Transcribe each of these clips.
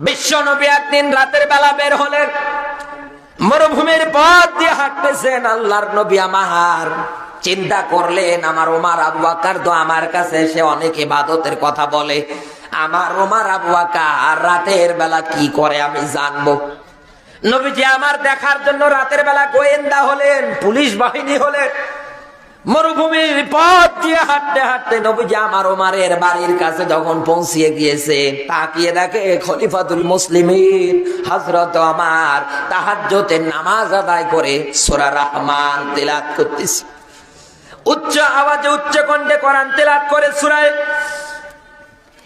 বিশ্ব নবী একদিন রাতের বেলা বের হলেন, মরুভূমির পথ দিয়ে হাঁটতেছেন। আল্লাহর নবী আমার চিন্তা করলেন, আমার ওমর আবু বকর তো আমার কাছে এসে অনেক ইবাদতের কথা বলে, আমার ওমর আবু বকর রাতের বেলা কি করে আমি জানবো। নবীজি আমার দেখার জন্য রাতের বেলা গোয়েন্দা হলেন, পুলিশ বাহিনী হলেন। মরুভূমির পথ দিয়ে হাঁটতে হাঁটতে নবীজি আমার ওমরের বাড়ির কাছে যখন পৌঁছিয়ে গিয়েছে, তাকিয়ে দেখে খলিফাতুল মুসলিমিন হযরত ওমর তাহাজ্জুদের নামাজ আদায় করে সূরা রহমান তেলাওয়াত করতেছে। উচ্চ আওয়াজে উচ্চ কণ্ঠে কোরআন তেলাওয়াত করে সূরা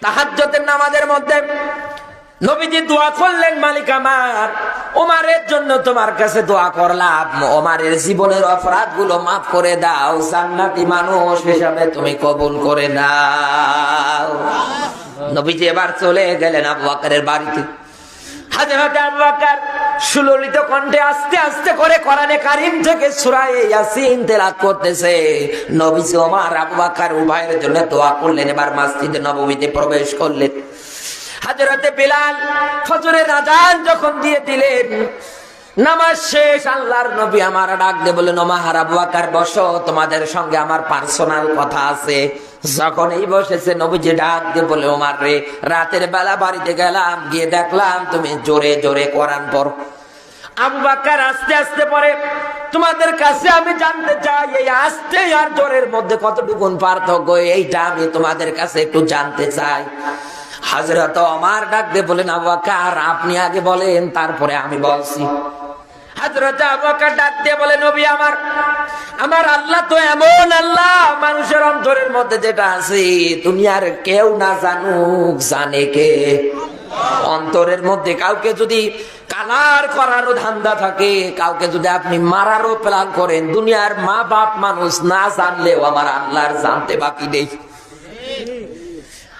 তাহাজ্জুদের নামাজের মধ্যে নবীজি দোয়া করলেন, মালিক আমার ওমরের জন্য তোমার কাছে দোয়া করলাম, ওমরের জীবনের অপরাধগুলো মাফ করে দাও, জান্নাতি মানুষ হিসাবে তুমি কবুল করে দাও। নবীজি এবার চলে গেলেন আবু বকরের বাড়িতে। হযরত আবু বকর সুললিত কণ্ঠে আস্তে আস্তে করে কোরআনে কারীম থেকে সূরা ইয়াসিন তেলাওয়াত করতেছে। নবীজি ওমর আবু বকর উভয়ের জন্য দোয়া করলেন। এবার মসজিদে নববীতে প্রবেশ করলেন। হযরতে বিলাল ফজরের আযান যখন দিয়ে দিলেন, নামাজ শেষ, আল্লাহর নবী আমার ডাক দিয়ে বললেন, ওমর আবু বকর বসো, তোমাদের সঙ্গে আমার পার্সোনাল কথা আছে। যখন এই বসেছে, নবীজি ডাক দিয়ে বলে, ওমর রে, রাতের বেলা বাড়িতে গেলাম, গিয়ে দেখলাম তুমি জোরে জোরে কোরআন পড়ো। আবু বকর আস্তে আস্তে পড়ে। তোমাদের কাছে আমি জানতে চাই, এই আস্তে আর জোরের মধ্যে কতটুকু পার্থক্য, এইটা আমি তোমাদের কাছে একটু জানতে চাই। হযরত ওমর ডাক দিয়ে বলেন, আবু বকর আপনি আগে বলেন, তারপরে আমি বলছি। হযরত আবু বকর ডাক দিয়ে বলে, নবী আমার আল্লাহ তো এমন আল্লাহ, মানুষের অন্তরের মধ্যে যেটা আছে দুনিয়ার কেউ না জানুক, জানে কে? অন্তরের মধ্যে কাউকে যদি কালার করারও ধান্দা থাকে, কাউকে যদি আপনি মারারও প্ল্যান করেন, দুনিয়ার মা বাপ মানুষ না জানলেও আমার আল্লাহর জানতে বাকি নেই।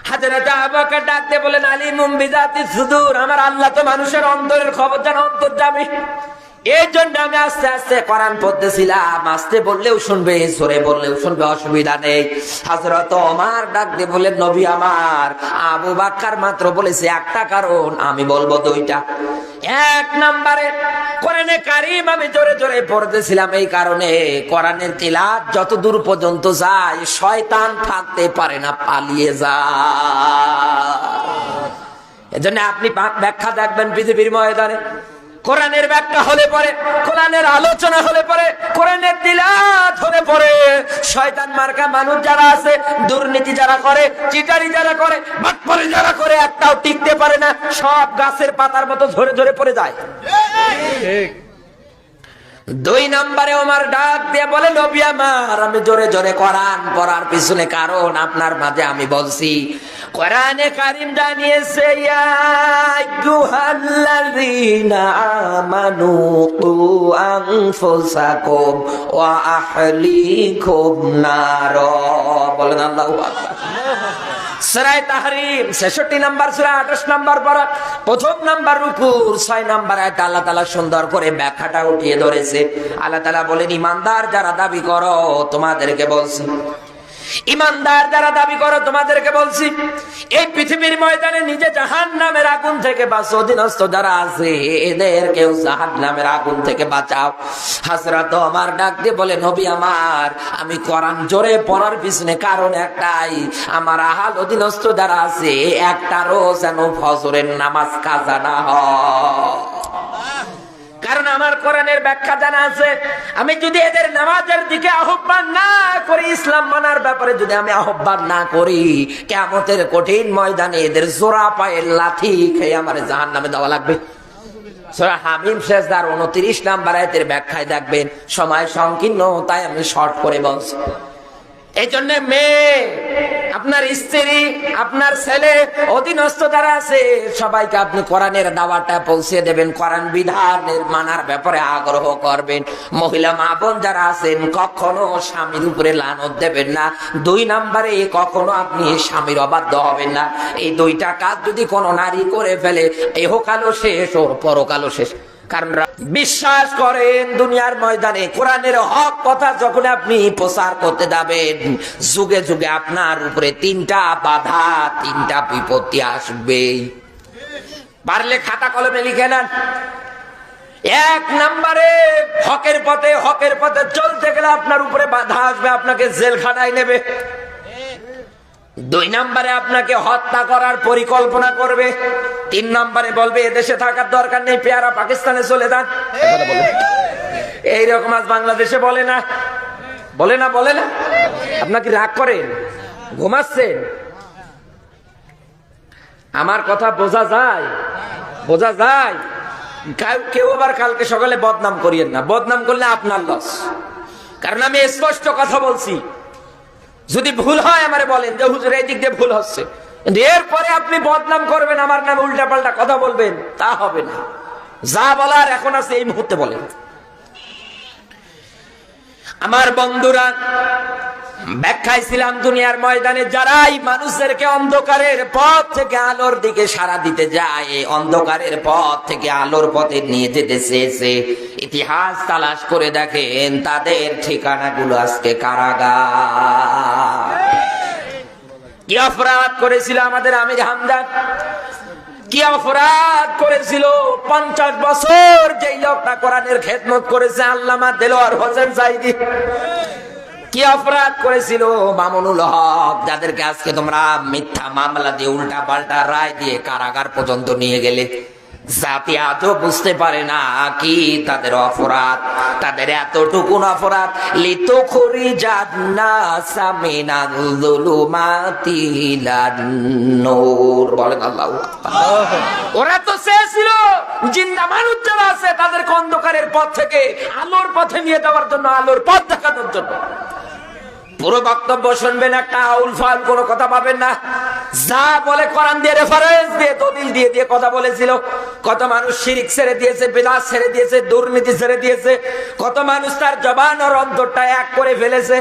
হযরত আবু বকর ডাকতে বলেন, আলিমুম বিযাতিস সুদূর, আমার আল্লাহ তো মানুষের অন্তরের খবর জানে, অন্তর্যামী। এই জন্য আমি আস্তে আস্তে কোরআন পড়তেছিলাম, আস্তে বললেও শুনবে, জোরে বললেও শুনবে, অসুবিধা নেই। হযরত ওমর ডাক দিয়ে বলেন, নবী আমার আবু বকর মাত্র বলেছে একটা কারণ, আমি বলবো দুইটা। এক নম্বরে কোরআনে কারীম আমি জোরে জোরে পড়তেছিলাম, এই কারণে কোরআনের তিলাওয়াত যত দূর পর্যন্ত যায় শয়তান থাকতে পারে না, পালিয়ে যায়। এজন্য আপনি ব্যাখ্যা দেখবেন পৃথিবীর ময়দানে, কোরআনের ব্যাখ্যা হলে পরে, কোরআনের আলোচনা হলে পরে, কোরআনের তিলাওয়াত হলে পরে, শয়তান মার্কা মানুষ যারা আছে, দুর্নীতি যারা করে, চিটারি যারা করে, বাটপারি যারা করে, একটাও টিকতে পারে না, সব গাছের পাতার মতো ঝরে ঝরে পড়ে যায়। ঠিক। দুই নম্বরে ওমর ডাক দিয়ে বলে, নবী আমার আমি জোরে জোরে কোরআন পড়ার পিছনে কারণ আপনার মাঝে আমি বলছি, কোরআনে কারীম জানিয়েছে, ইয়া আইয়ুহাল্লাযীনা আমানু কু আনফুসাকুম ওয়া আহলিকুম নার। বলেন আল্লাহু আকবার। সূরা তাহরীম 66 নম্বর সূরা 28 নম্বর পারা, প্রথম নাম্বার রুকুর 6 নম্বর আয়াতে আল্লাহ তাআলা সুন্দর করে ব্যাখ্যাটা উঠিয়ে ধরেছে। আল্লাহ তাআলা বলেন, ঈমানদার যারা দাবি করো তোমাদেরকে বলছি, ঈমানদার যারা দাবি করো তোমাদেরকে বলছি, এই পৃথিবীর ময়দানে নিজে জাহান্নামের আগুন থেকে বাঁচো, অধীনস্থ যারা আছে এদেরকেও জাহান্নামের আগুন থেকে বাঁচাও। হযরত ওমর ডাক দিয়ে বলে, নবী আমার আমি কোরআন জোরে পড়ার পিছনে কারণ একটাই, আমার আহাল অধীনস্থ যারা আছে একটারও যেন ফজরের নামাজ কাজা না হয়। কারণ আমার কোরআনের ব্যাখ্যা জানা আছে, আমি যদি এদের নামাজের দিকে আহ্বান না করি, ইসলাম মানার ব্যাপারে যদি আমি আহ্বান না করি, কিয়ামতের কঠিন ময়দানে এদের জোড়া পায়ের লাথি খেয়ে আমার জাহান্নামে দেওয়া লাগবে। সূরা হামিম সিজদার 29 নম্বর আয়াতের ব্যাখ্যায় দেখবেন, সময় সংকীর্ণ তাই আমি শর্ট করে বলছি। এই জন্য মেয়ে, আপনার স্ত্রী, আপনার ছেলে, অধীনস্থ যারা আছে সবাইকে আপনি কোরআনের দাওয়াতটা পৌঁছে দেবেন, কোরআন বিধানের মানার ব্যাপারে আগ্রহ করবেন। মহিলা মা বোন যারা আছেন কখনো স্বামীর উপরে লানত দেবেন না। 2 নম্বরে কখনো আপনি স্বামীর অবাধ্য হবেন না। এই দুইটা কাজ যদি কোনো নারী করে ফেলে, ইহকালও শেষ ওর পরকালও শেষ। কারণ বিশ্বাস করেন দুনিয়ার ময়দানে কোরআনের হক কথা যখন আপনি প্রচার করতে যাবেন, যুগে যুগে আপনার উপরে 3টা বাধা, 3টা বিপত্তি আসবে। পারলে খাতা কলমে লিখে নেন। 1 নম্বরে হকের পথে চলতে গেলে আপনার উপরে বাধা আসবে, আপনাকে জেলখানায় নেবে। 2 নম্বরে আপনাকে হত্যা করার পরিকল্পনা করবে। 3 নম্বরে বলবে এদেশে থাকার দরকার নেই, পেয়ারা পাকিস্তানে চলে যান। এইরকম আজ বাংলাদেশে বলে না? আপনাকে রাগ করেন, ঘুমাচ্ছেন? আমার কথা বোঝা যায়? কেউ আবার কালকে সকালে বদনাম করিয়েন না, বদনাম করলে আপনার লস। কারণ আমি স্পষ্ট কথা বলছি, যদি ভুল হয় আমারে বলেন যে হুজুর এই দিক দিয়ে ভুল হচ্ছে, কিন্তু এরপরে আপনি বদনাম করবেন, আমার নামে উল্টা পাল্টা কথা বলবেন, তা হবে না। যা বলার এখন আছে এই মুহূর্তে বলেন। আমার বন্ধুরা, ব্যাখ্যায় ছিলাম দুনিয়ার ময়দানে যারাই মানুষদেরকে অন্ধকারের পথ থেকে আলোর দিকে সাড়া দিতে যায়, অন্ধকারের পথ থেকে আলোর পথে নিয়ে যেতে চেয়েছে, ইতিহাস তালাশ করে দেখেন তাদের ঠিকানাগুলো আজকে কারাগার। কি অপরাধ করেছিল আমাদের আমির হামদান? কি অপরাধ করেছিল? 50 বছর যেই লোকটা কোরআনের খেদমত করেছে, আল্লামা দেলোয়ার হোসেন সাইদি। কি অপরাধ করেছিল মামুনুল হক, যাদেরকে আজকে তোমরা মিথ্যা মামলা দিয়ে উল্টা পাল্টা রায় দিয়ে কারাগার পর্যন্ত নিয়ে গেলে। জাতি আজও বুঝতে পারে না কি তাদের অপরাধ, তাদের এতটুকুন অপরাধ। লিতুখরি জান্নাসা মিনাল যুলুমাতি ইলান নূর, বলেন আল্লাহু আকবার। ওরা তো চেয়েছিল জিন্দা মানুষ যারা আছে তাদেরকে অন্ধকারের পথ থেকে আলোর পথে নিয়ে যাওয়ার জন্য, আলোর পথ দেখানোর জন্য। পুরো বক্তব্য শুনবেন, একটা আউল ফাউল কোনো কথা পাবেন না। যা বলে কোরআন দিয়ে, রেফারেন্স দিয়ে, দলিল দিয়ে দিয়ে কথা বলেছিল। কত মানুষ শিরিক ছেড়ে দিয়েছে, বিদআত ছেড়ে দিয়েছে, দুর্নীতি ছেড়ে দিয়েছে। কত মানুষ তার জবান আর অন্তরটা এক করে ফেলেছে।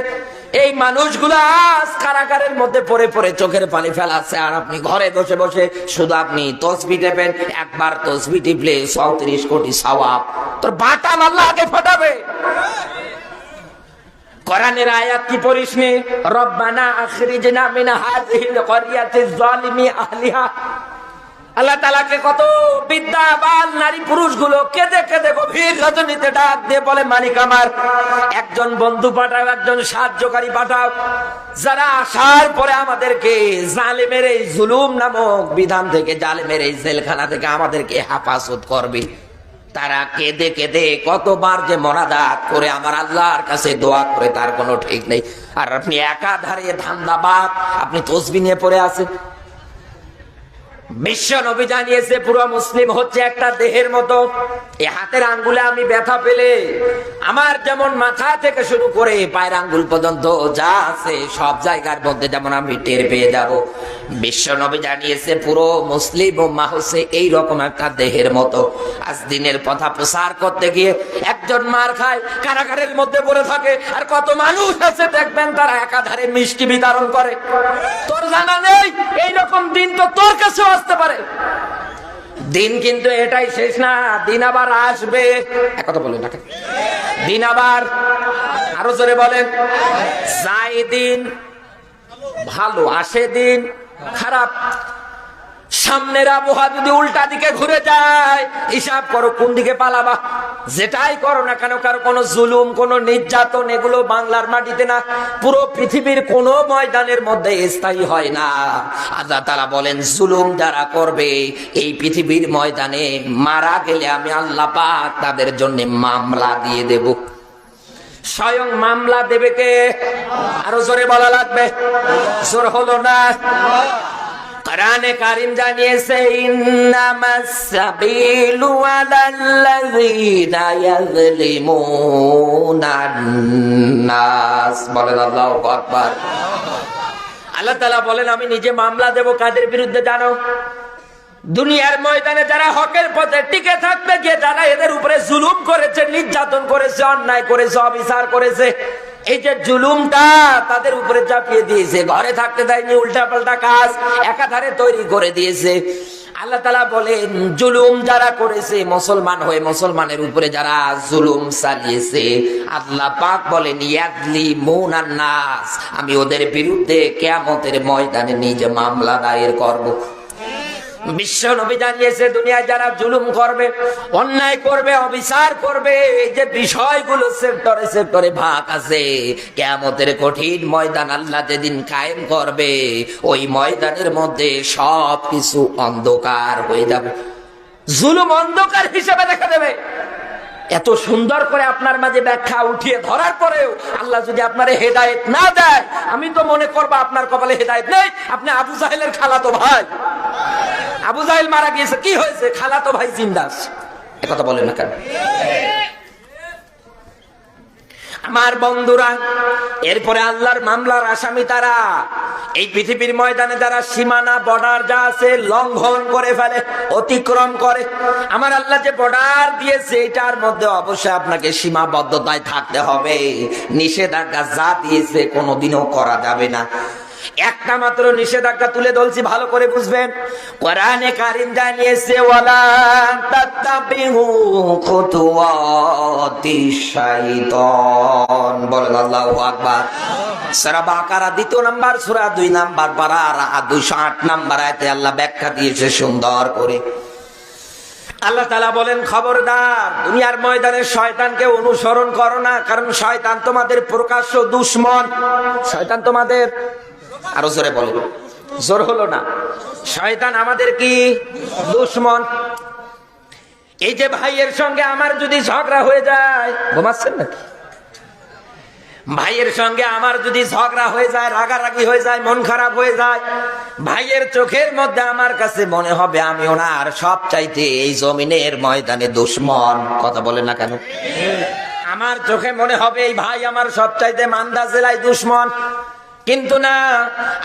এই মানুষগুলো আজ কারাগারের মধ্যে পড়ে পড়ে চোখের পানি ফেলাচ্ছে, আর আপনি ঘরে বসে বসে শুধু আপনি তসবিহ টেপেন। একবার তসবিহ টিপলে 34 কোটি সওয়াব। তোর বাটাম আল্লাহ আগে ফাটাবে। কোরআনের আয়াত কি পড়িসনি? রব্বানা আখরিজনা মিন হাযিহিল ক্বরিয়াতিজ যালিমি আহলিহা। আল্লাহ তাআলাকে কত বিদ্যাবান নারী পুরুষগুলো কেঁদে কেঁদে গভীর রজনীতে ডাক দিয়ে বলে, মালিক আমার একজন বন্ধু পাঠাও, একজন সাহায্যকারী পাঠাও, যারা আসার পরে আমাদেরকে জালেমের এই জুলুম নামক বিধান থেকে, জালেমের এই জেলখানা থেকে আমাদেরকে হেফাজত করবে। তারা কেঁদে কেঁদে কতবার যে মোনাজাত করে আমার আল্লাহর কাছে দোয়া করে তার কোনো ঠিক নেই। আর আপনি একাধারে ধান্দাবাদ, আপনি তসবিহ নিয়ে পড়ে আছেন। বিশ্ব নবী জানিয়েছে পুরো মুসলিম হচ্ছে একটা দেহের মতো। এই হাতের আঙ্গুলে আমি ব্যথা পেলে আমার যেমন মাথা থেকে শুরু করে পায়ের আঙ্গুল পর্যন্ত যা আছে সব জায়গার মধ্যে যেমন আমি টের পেয়ে যাব, বিশ্ব নবী জানিয়েছে পুরো মুসলিম উম্মাহ হচ্ছে এইরকম একটা দেহের মতো। আজ দিনের কথা প্রচার করতে গিয়ে একজন মার খায়, কারাগারের মধ্যে পড়ে থাকে, আর কত মানুষ আছে দেখবেন তারা একাধারে মিষ্টি বিতরণ করে। তোর জানা নেই এইরকম দিন তো তোর কাছে আসতে পারে। দিন কিন্তু এটাই শেষ না, দিন আবার আসবে। এক কথা বলেন না, দিন আবার, আরো জোরে বলেন। যাই দিন ভালো, আসে দিন খারাপ। সামনের আবহাওয়া যদি উল্টা দিকে ঘুরে যায়, হিসাব করো কোন দিকে পালাবা। যেটাই করো না কেন, কারো কোনো জুলুম, কোনো নির্যাতন, এগুলো বাংলার মাটিতে না, পুরো পৃথিবীর কোনো ময়দানের মধ্যে স্থায়ী হয় না। আল্লাহ তাআলা বলেন, জুলুম যারা করবে এই পৃথিবীর ময়দানে মারা গেলে আমি আল্লাহ পাক তাদের জন্য মামলা দিয়ে দেব। স্বয়ং মামলা দেবে কে? আরো জোরে বলা লাগবে, জোর হলো না। কোরআনে কারীম জানিয়েছে, ইন্নামাস সাবিলু আলাল্লাযীনা ইয়াযলিমুনান নাস। বলেন আল্লাহু আকবার। আল্লাহ তাআলা বলেন, আমি নিজে মামলা দেব কাদের বিরুদ্ধে জানো? দুনিয়ার ময়দানে যারা হকের পথে টিকে থাকতে গিয়ে যারা এদের উপরে জুলুম করেছে, নির্যাতন করেছে, অন্যায় করেছে, অবিচার করেছে, এই যে জুলুমটা তাদের উপরে চাপিয়ে দিয়েছে, ঘরে থাকতে দেয়নি, উল্টা পাল্টা কাজ একাধারে তৈরি করে দিয়েছে। আল্লাহ তাআলা বলেন, জুলুম যারা করেছে, মুসলমান হয়ে মুসলমানের উপরে যারা জুলুম চালিয়েছে, আল্লাহ পাক বলেন, ইয়াযলিমুনান নাস, আমি ওদের বিরুদ্ধে কিয়ামতের ময়দানে নিজে মামলা দায়ের করব। বিশ্ব নবী জানিয়েছে দুনিয়ায় যারা জুলুম করবে, অন্যায় করবে, অবিচার করবে, এই যে বিষয়গুলো সেক্টরে সেক্টরে ভাগ আছে, কিয়ামতের কঠিন ময়দান আল্লাহ যেদিন কায়েম করবে, ওই ময়দানের মধ্যে সবকিছু অন্ধকার হয়ে যাবে। জুলুম অন্ধকার হিসেবে দেখা দেবে। এত সুন্দর করে আপনার মাঝে ব্যাখ্যা উঠিয়ে ধরার পরেও আল্লাহ যদি আপনার হেদায়েত না দেয়, আমি তো মনে করবো আপনার কপালে হেদায়েত নেই। আপনি আবু জাহেলের খালাতো ভাই। আবু জাহেল মারা গিয়েছে, কি হয়েছে? খালাতো ভাই জিন্দা। কথা বলেন না কেন? আমার বন্ধুরা, এরপরে আল্লাহর মামলার আসামি তারা। এই পৃথিবীর ময়দানে যারা সীমানা বর্ডার যা আছে লঙ্ঘন করে ফেলে, অতিক্রম করে, আমার আল্লাহ যে বর্ডার দিয়েছে এটার মধ্যে অবশ্যই আপনাকে সীমাবদ্ধতায় থাকতে হবে। নিষেধাজ্ঞা যা দিয়েছে কোনোদিনও করা যাবে না। একটা মাত্র নিষেধাজ্ঞা তুলে ধরছি, ভালো করে বুঝবেন। কোরআনে কারীম জানিয়েছে ওয়ালা তাত্তাবিউ খুতুওয়াতিশ শাইতান। বলেন আল্লাহু আকবার। সূরা বাকারা 2 নাম্বার সূরা 2 নাম্বার পারা 208 নাম্বার আয়াতে আল্লাহ ব্যাখ্যা দিয়েছে সুন্দর করে। আল্লাহ তাআলা বলেন, খবরদার দুনিয়ার ময়দানে শয়তানকে অনুসরণ করো না, কারণ শয়তান তোমাদের প্রকাশ্য দুশমন। শয়তান তোমাদের, আরো জোরে বলেন, জোর হলো না। শয়তান আমাদের কি? দুশমন। এই যে ভাইয়ের সঙ্গে আমার যদি ঝগড়া হয়ে যায়, ঘুমাচ্ছেন নাকি? ভাইয়ের সঙ্গে আমার যদি ঝগড়া হয়ে যায়, রাগারাগি হয়ে যায়, মন খারাপ হয়ে যায়, ভাইয়ের চোখের মধ্যে আমার কাছে মনে হবে আমি ওনার সব চাইতে এই জমিনের ময়দানে দুশমন। কথা বলেন না কেন? আমার চোখে মনে হবে এই ভাই আমার সব চাইতে মান্দা জেলায় দুশমন। কিন্তু না,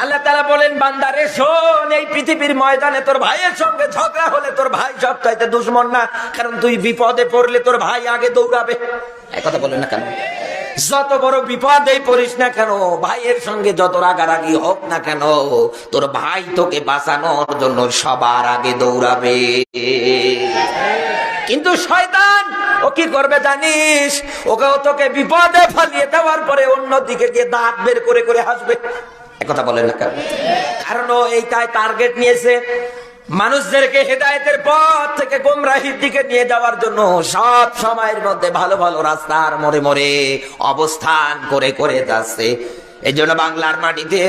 আল্লাহ তাআলা বলেন, বান্দারে শোন, এই পৃথিবীর ময়দানে তোর ভাইয়ের সঙ্গে ঝগড়া হলে তোর ভাই সব চাইতে দুশমন না, কারণ তুই বিপদে পড়লে তোর ভাই আগে দৌড়াবে। এই কথা বলেন না কেন? যত বড় বিপদেই পড়িস না কেন, ভাইয়ের সঙ্গে যত রাগারাগি হোক না কেন, তোর ভাই তোকে বাঁচানোর জন্য সবার আগে দৌড়াবে। কিন্তু শয়তান ও কি করবে জানিস? ওকে তোকে বিপদে ফেলিয়ে দেওয়ার পরে অন্যদিকে গিয়ে দাঁত বের করে করে হাসবে। একথা বলেন না কেন? কারণ ও এইটাই টার্গেট নিয়েছে, মানুষদেরকে হেদায়েতের পথ থেকে গোমরাহির দিকে নিয়ে যাওয়ার জন্য সব সময়ের মধ্যে ভালো ভালো রাস্তার মোড়ে মোড়ে অবস্থান করে করে যাচ্ছে। এই জন্য বাংলার মাটিতে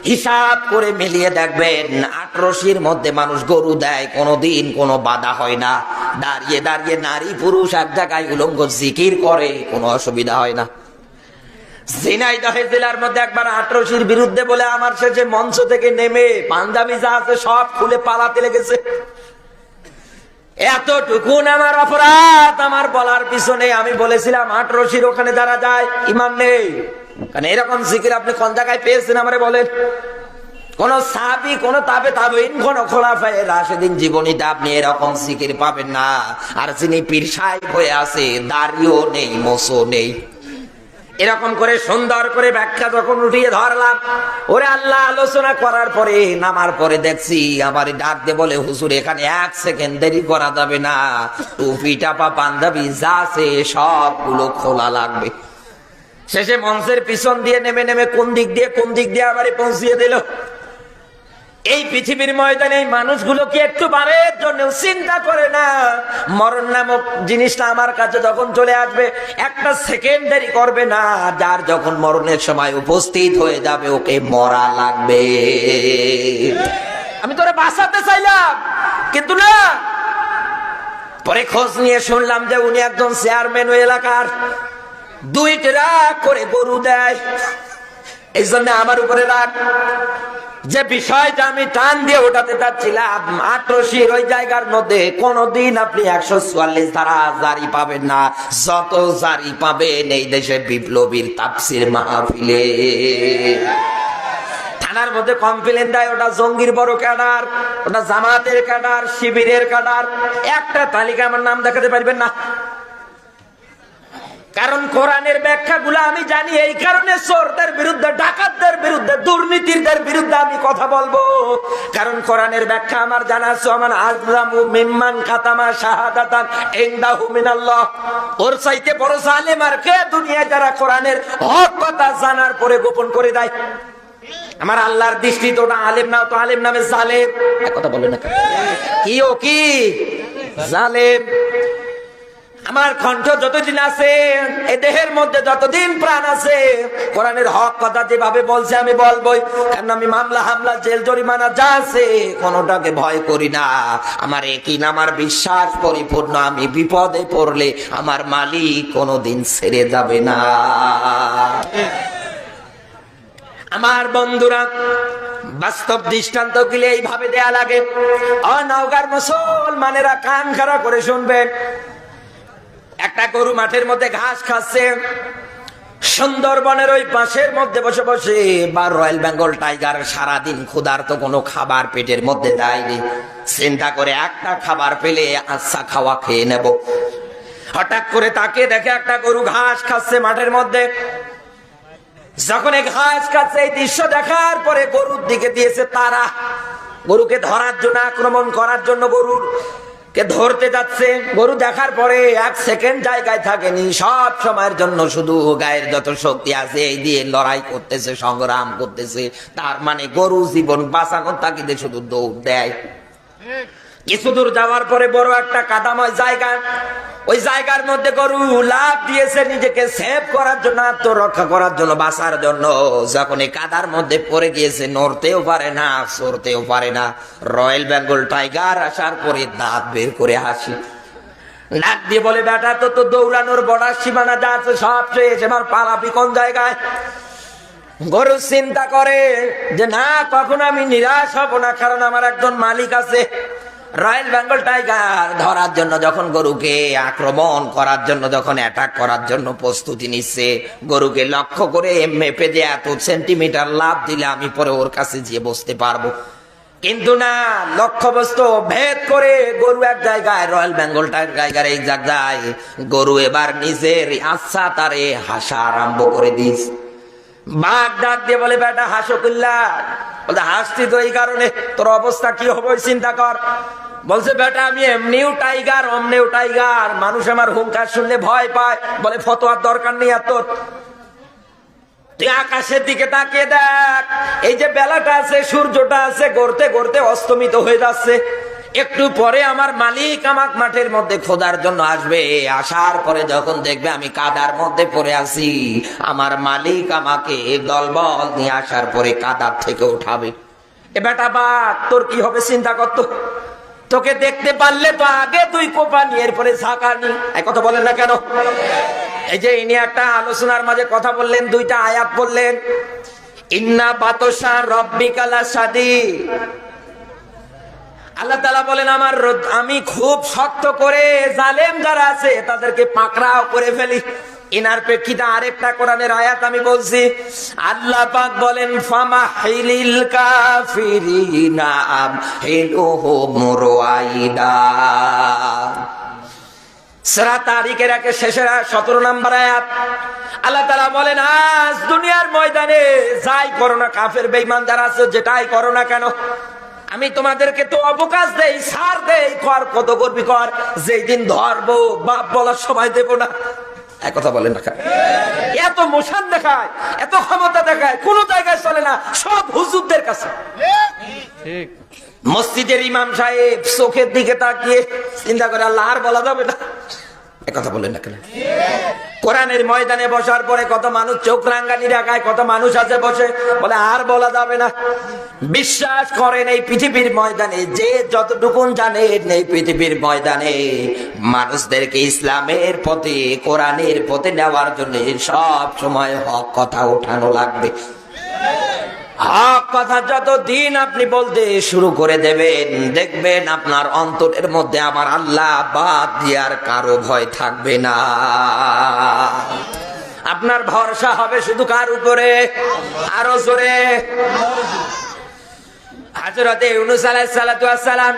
হিসাব করে মিলিয়ে দেখবেন, 1800-র মধ্যে মানুষ গরু দেয়, কোনোদিন কোনো বাধা হয় না। দাঁড়িয়ে দাঁড়িয়ে নারী পুরুষ এক জায়গায় উলঙ্গ জিকির করে, কোনো অসুবিধা হয় না। ঝিনাইদহ জেলার মধ্যে একবার 1800-র বিরুদ্ধে বলে আমার শেষে মঞ্চ থেকে নেমে পাঞ্জাবি যা আছে সব খুলে পালাতে লেগেছে। এতটুকুন আমার অপরাধ আমার বলার পিছনে। আমি বলেছিলাম 1800-র ওখানে যারা যায় ইমান নেই, কারণ এরকম জিকির আপনি কোন জায়গায় পেয়েছেন আমারে বলেন? কোন সাহাবী, কোন তাবেঈন, কোন খোলাফায়ে রাশিদিন জীবনীতে আপনি এরকম জিকির পাবেন না। আর যিনি পীর সাহেব হয়ে আছে, দাড়িও নেই, মোছও নেই। এরকম করে সুন্দর করে ব্যাখ্যা যখন উঠিয়ে ধরলাম, ওরে আল্লাহ আলোচনা করার পরে নামার পরে দেখছি আমার ডাক দিয়ে বলে, হুজুর এখানে 1 সেকেন্ড দেরি করা যাবে না, টুপি টাপা পাঞ্জাবি যা আছে সবগুলো খোলা লাগবে। শেষে মঞ্চের পিছন দিয়ে নেমে নেমে কোন দিক দিয়ে আমারে পৌঁছিয়ে দিল। এই পৃথিবীর ময়দানে এই মানুষগুলো কি একটু বারের জন্য চিন্তা করে না, মরণ নামক জিনিসটা আমার কাছে যখন চলে আসবে 1 সেকেন্ড দেরি করবে না, যার যখন মরণের সময় উপস্থিত হয়ে যাবে ওকে মরা লাগবে। আমি তোরে বাঁচাতে চাইলাম, কিন্তু না। পরে খোঁজ নিয়ে শুনলাম যে উনি একজন চেয়ারম্যান ওই এলাকার, 2 ট্রাক করে গরু দেয়। এই জন্য আমার উপরে রাগ। যে বিষয়টা আমি টান দিয়ে ওঠাতে চাচ্ছিলাম, 1800-র ওই জায়গার মধ্যে কোনদিন আপনি 144 ধারা জারি পাবেন না। যত জারি পাবেন এই দেশের বিপ্লবীর তাফসীর মাহফিলে। থানার মধ্যে কমপ্লেন দেয়, ওটা জঙ্গির বড় ক্যাডার, ওটা জামাতের ক্যাডার, শিবিরের ক্যাডার। একটা তালিকা আমার নাম দেখাতে পারবেন না, কারণ কোরআনের ব্যাখ্যাগুলো আমি জানি। এই কারণে চোরদের বিরুদ্ধে, ডাকাতদের বিরুদ্ধে, দুর্নীতির বিরুদ্ধে আমি কথা বলবো, কারণ কোরআনের ব্যাখ্যা আমার জানা আছে। আমার আযলামু মিম্মান কাতামা শাহাদাতান ইনদাহু মিনাল্লাহ। ওর চাইতে বড় জালেম আর কে দুনিয়ায় যারা কোরআনের হক কথা জানার পরে গোপন করে দেয়? আমার আল্লাহর দৃষ্টি তো ওটা আলেম না, তো আলেম নামে জালেম। কথা বলে না কি, ও কি জালেম। আমার কণ্ঠ যতদিন আছে, এই দেহের মধ্যে যতদিন প্রাণ আছে, কোরআনের হক কথা যেভাবে বলছে আমি বলবোই। কারণ আমি মামলা হামলা জেল জরিমানা যা আছে কোনোটাকে ভয় করি না। আমার একই আমার বিশ্বাস পরিপূর্ণ, আমি বিপদে পড়লে আমার মালিক কোনোদিন ছেড়ে যাবে না। আমার বন্ধুরা, বাস্তব দৃষ্টান্ত গুলি এইভাবে দেয়া লাগে। নওগাঁর মুসলমানেরা কান খাড়া করে শুনবেন। একটা গরু মাঠের মধ্যে ঘাস খাচ্ছে, সুন্দরবনের ওই পাশের মধ্যে বসে বসে, বা রয়্যাল বেঙ্গল টাইগার সারাদিন ক্ষুধার্ত, কোনো খাবার পেটের মধ্যে দেয়নি, চিন্তা করে একটা খাবার পেলে আচ্ছা খাওয়া খেয়ে নেব। হঠাৎ করে তাকে দেখে একটা গরু ঘাস খাচ্ছে মাঠের মধ্যে। যখন এই ঘাস খাচ্ছে, এই দৃশ্য দেখার পরে গরুর দিকে দিয়েছে তারা, গরুকে ধরার জন্য, আক্রমণ করার জন্য গরুর কে ধরতে যাচ্ছে। গরু দেখার পরে এক সেকেন্ড জায়গায় থাকেনি, সব সময়ের জন্য শুধু গায়ের যত শক্তি আছে এই দিয়ে লড়াই করতেছে, সংগ্রাম করতেছে। তার মানে গরু জীবন বাঁচানোর তাগিদে শুধু দৌড় দেয়। কিছু দূর যাওয়ার পরে বড় একটা কাদাময় জায়গা, ওই জায়গার মধ্যে গরু লাফ দিয়েছে নিজেকে সেভ করার জন্য, আত্মরক্ষা করার জন্য, বাঁচার জন্য। যখন এই কাদার মধ্যে পড়ে গিয়েছে, নড়তেও পারে না, সরতেও পারে না। রয়্যাল বেঙ্গল টাইগার আসার পরে দাঁত বের করে হাসি, নাক দিয়ে বলে, বেটা তো দৌড়ানোর বর্ডার সীমানা যা আছে সব শেষ, এবার পালাবি কোন জায়গায়? গরু চিন্তা করে যে না, কখনো আমি নিরাশ হব না, কারণ আমার একজন মালিক আছে। রয়্যাল বেঙ্গল টাইগার ধরার জন্য যখন গরুকে আক্রমণ করার জন্য, যখন অ্যাটাক করার জন্য প্রস্তুতি নিচ্ছে, গরুকে লক্ষ্য করে মেপে দিয়ে এত সেন্টিমিটার লাফ দিলে আমি পরে ওর কাছে গিয়ে বসতে পারবো। কিন্তু না, লক্ষ্যবস্তু ভেদ করে গরু এক জায়গায়, রয়্যাল বেঙ্গল টাইগার এই জায়গায়। গরু এবার নিজের আচ্ছা তারে হাসা আরম্ভ করে দিস। বাঘ ডাক দিয়ে বলে, বেটা হাসো কুল্লা। বলতে, হাসতি তো এই কারণে, তোর অবস্থা কি হবে চিন্তা কর। বলছে, বেটা আমি এমনিও টাইগার, অমনিও টাইগার, মানুষ আমার হুঙ্কার শুনলে ভয় পায়। বলে, ফতোয়ার দরকার নেই আর তোর, তুই আকাশের দিকে তাকিয়ে দেখ। এই যে বেলাটা আছে, সূর্যটা আছে, গড়তে গড়তে অস্তমিত হয়ে যাচ্ছে। একটু পরে আমার মালিক আমাক মাঠের মধ্যে খোদার জন্য আসবে। আসার পরে যখন দেখবে আমি কাদার মধ্যে পড়ে আছি, আমার মালিক আমাকে দলবল নিয়ে আসার পরে কাদার থেকে উঠাবে। এ বেটা বাঘ, তোর কি হবে চিন্তা করতো। তোকে দেখতে পারলে তো আগে তুই কোপানি, এরপরে ঝাঁকানি। এই কথা বলেন না কেন? এই যে ইনি একটা আলোচনার মাঝে কথা বললেন, দুইটা আয়াত বললেন, ইন্না বাতশা রব্বিকা লাশাদীদ। আল্লাহ তাআলা বলেন, আমি খুব শক্ত করে জালেম যারা আছে তাদেরকে পাকড়াও করে ফেলি। ইনার প্রেক্ষিতে আরেকটা কোরআনের আয়াত আমি বলছি। আল্লাহ পাক বলেন, ফামাহিলিল কাফিরিনা আমহিলুহুম রুয়াইদা। সূরা তারিকের শেষের 17 নম্বর আয়াত। আল্লাহ তাআলা বলেন, আজ দুনিয়ার ময়দানে যাই করো না, কাফের বেঈমান যারা আছে যেটাই করো না কেন, আমি তোমাদেরকে তো অবকাশ দেই, ছাড় দেই, কর কত করবি কর। যেই দিন ধরবো বাপ বলার সময় দেব না। এক কথা বলেন না, এত মোশন দেখায়, এত ক্ষমতা দেখায়, কোন জায়গায় চলে না, সব হুজুরদের কাছে। মসজিদের ইমাম সাহেব চোখের দিকে তাকিয়ে চিন্তা করে, আল্লাহ আর বলা যাবে না। কথা বলেন না কেন? কোরআনের ময়দানে বসার পরে কত মানুষ চোখ রাঙ্গানি রাখায়, কত মানুষ আছে বসে বলে আর বলা যাবে না। বিশ্বাস করেন, এই পৃথিবীর ময়দানে যে যতটুকুন জানেন, এই পৃথিবীর ময়দানে মানুষদেরকে ইসলামের পথে, কোরআনের পথে নেওয়ার জন্য সব সময় হক কথা উঠানো লাগবে। হক কথা যতদিন আপনি বলতে শুরু করে দেবেন, দেখবেন আপনার অন্তরের মধ্যে আমার আল্লাহ বাদ দিয়ার কারো ভয় থাকবে না। আপনার ভরসা হবে শুধু কার উপরে? আরো জোরে। হযরতে ইউনূস আলাইহিস সালাতু ওয়াস সালাম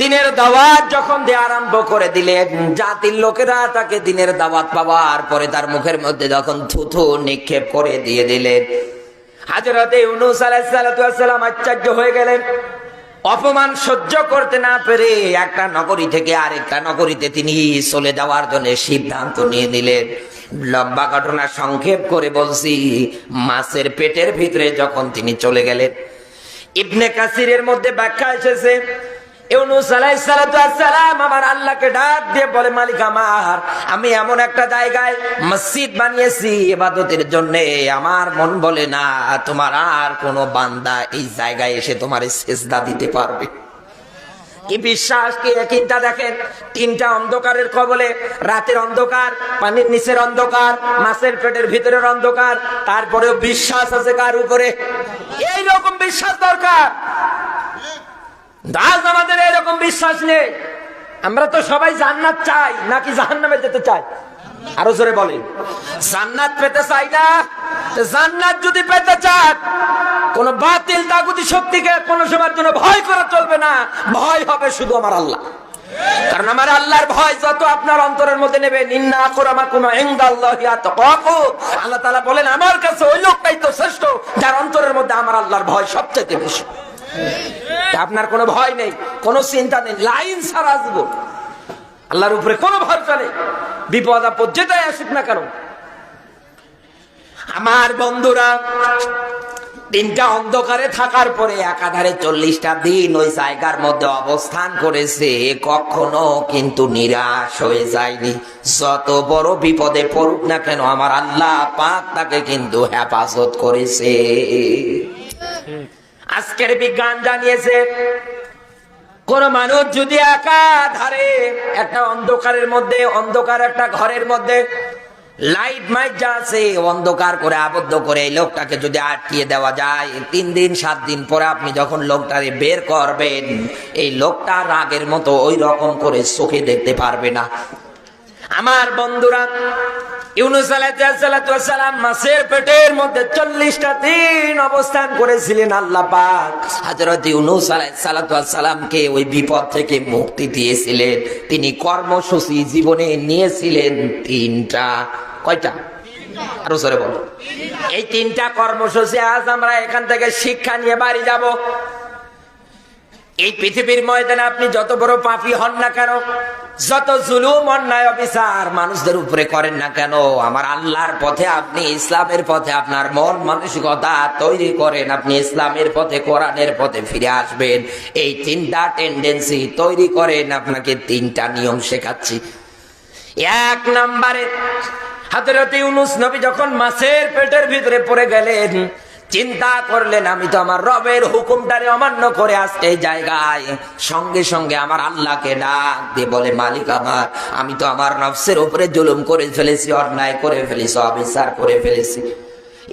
দিনের দাওয়াত যখন দেয়া আরম্ভ করে দিলেন, জাতির লোকেরা তাকে দিনের দাওয়াত পাওয়ার পরে তার মুখের মধ্যে যখন থুথু নিক্ষেপ করে দিয়ে দিলেন, হযরতে ইউনূস আলাইহিস সালাতু ওয়াস সালাম আশ্চর্য হয়ে গেলেন, অপমান সহ্য করতে না পেরে একটা নগরী থেকে আরেকটা নগরীতে তিনি চলে যাওয়ার জন্য সিদ্ধান্ত নিয়ে নিলেন। লম্বা ঘটনা সংক্ষেপ করে বলছি, মাছের পেটের ভিতরে যখন তিনি চলে গেলেন, ইবনে কাসিরের মধ্যে ব্যাখ্যা এসেছে, ইউনূস আলাইহিস সালাম আমার আল্লাহকে ডাক দিয়ে বলে, মালিক আমার, আমি এমন একটা জায়গায় মসজিদ বানিয়েছি ইবাদতের জন্য, আমার মন বলে না তোমার আর কোনো বান্দা এই জায়গায় এসে তোমার সিজদা দিতে পারবে। কি বিশ্বাস, কি চিন্তা দেখেন, তিনটা অন্ধকারের কবলে, রাতের অন্ধকার, পানির নিচের অন্ধকার, মাছের পেটের ভিতরের অন্ধকার, তারপরেও বিশ্বাস আছে কার উপরে? এইরকম বিশ্বাস দরকার। আজ আমাদের এরকম বিশ্বাস নেই। আমরা তো সবাই জান্নাত চাই নাকি জাহান্নামে যেতে চাই? আরো জোরে বলেন। জান্নাত পেতে চাই না? জান্নাত যদি পেতে চান, কোন বাতিল তাগুতি শক্তিকে কোন সময়ের জন্য ভয় করা চলবে না। ভয় হবে শুধু আমার আল্লাহ। কারণ আমার আল্লাহর ভয় যত আপনার অন্তরের মধ্যে নেবে, ইন্না আকরামাকুম ইনদাল্লাহি আতকাকুম, আল্লাহ তাআলা বলেন আমার কাছে ওই লোকটাই তো শ্রেষ্ঠ যার অন্তরের মধ্যে আমার আল্লাহর ভয় সবচেয়ে বেশি। আপনার কোনো ভয় নেই, কোনো চিন্তা নেই, লাইন ছাড়া আসবো, আল্লাহর উপরে কোনো ভরসা নেই, বিপদ আপদ যেটাই আসুক না কেন। আমার বন্ধুরা, তিনটা অন্ধকারে থাকার পরে একাধারে 40টা দিন ওই জায়গার মধ্যে অবস্থান করেছে, কখনো কিন্তু নিরাশ হয়ে যায়নি। যত বড় বিপদে পড়ুক না কেন আমার আল্লাহ পাক তাকে কিন্তু হেফাজত করেছে। আজকের বিজ্ঞান জানিয়েছে, কোন মানুষ যদি একাধারে একটা অন্ধকারের মধ্যে, অন্ধকার একটা ঘরের মধ্যে লাইট মাইট যা আছে অন্ধকার করে আবদ্ধ করে এই লোকটাকে যদি আটকিয়ে দেওয়া যায়, 3 দিন 7 দিন পরে আপনি যখন লোকটারে বের করবেন, এই লোকটা রাগের মতো ওই রকম করে চোখে দেখতে পারবে না। আমার বন্ধুরা, ইউনূস আলাইহিস সালাম মাছের পেটের মধ্যে 40টা দিন অবস্থান করেছিলেন। আল্লাহ পাক হযরত ইউনূস আলাইহিস সালামকে ওই বিপদ থেকে মুক্তি দিয়েছিলেন। তিনি কর্মসূচি জীবনে নিয়েছিলেন 3টা। কয়টা? আরো জোরে বলো। এই 3টা কর্মসূচি আজ আমরা এখান থেকে শিক্ষা নিয়ে বাড়ি যাব। এই পৃথিবীর ময়দানে আপনি যত বড় পাপী হন না কেন, যত জুলুম অন্যায় অবিচার মানুষদের উপরে করেন না কেন, আমার আল্লাহর পথে আপনি, ইসলামের পথে আপনার মন মানসিকতা তৈরি করেন, আপনি ইসলামের পথে, কোরআনের পথে ফিরে আসবেন। এই 3টা টেন্ডেন্সি তৈরি করেন। আপনাকে 3টা নিয়ম শেখাচ্ছি। 1 নম্বরে, হযরত ইউনূস নবী যখন মাছের পেটের ভিতরে পড়ে গেলেন, চিন্তা করলেন আমি তো আমার রবের হুকুমটারে অমান্য করে আজকে এই জায়গায়, সঙ্গে সঙ্গে আমার আল্লাহকে ডাক দিয়ে বলে, মালিক আমার, আমি তো আমার নফসের উপরে জুলুম করে ফেলেছি, অন্যায় করে ফেলেছি, অবিচার করে ফেলেছি।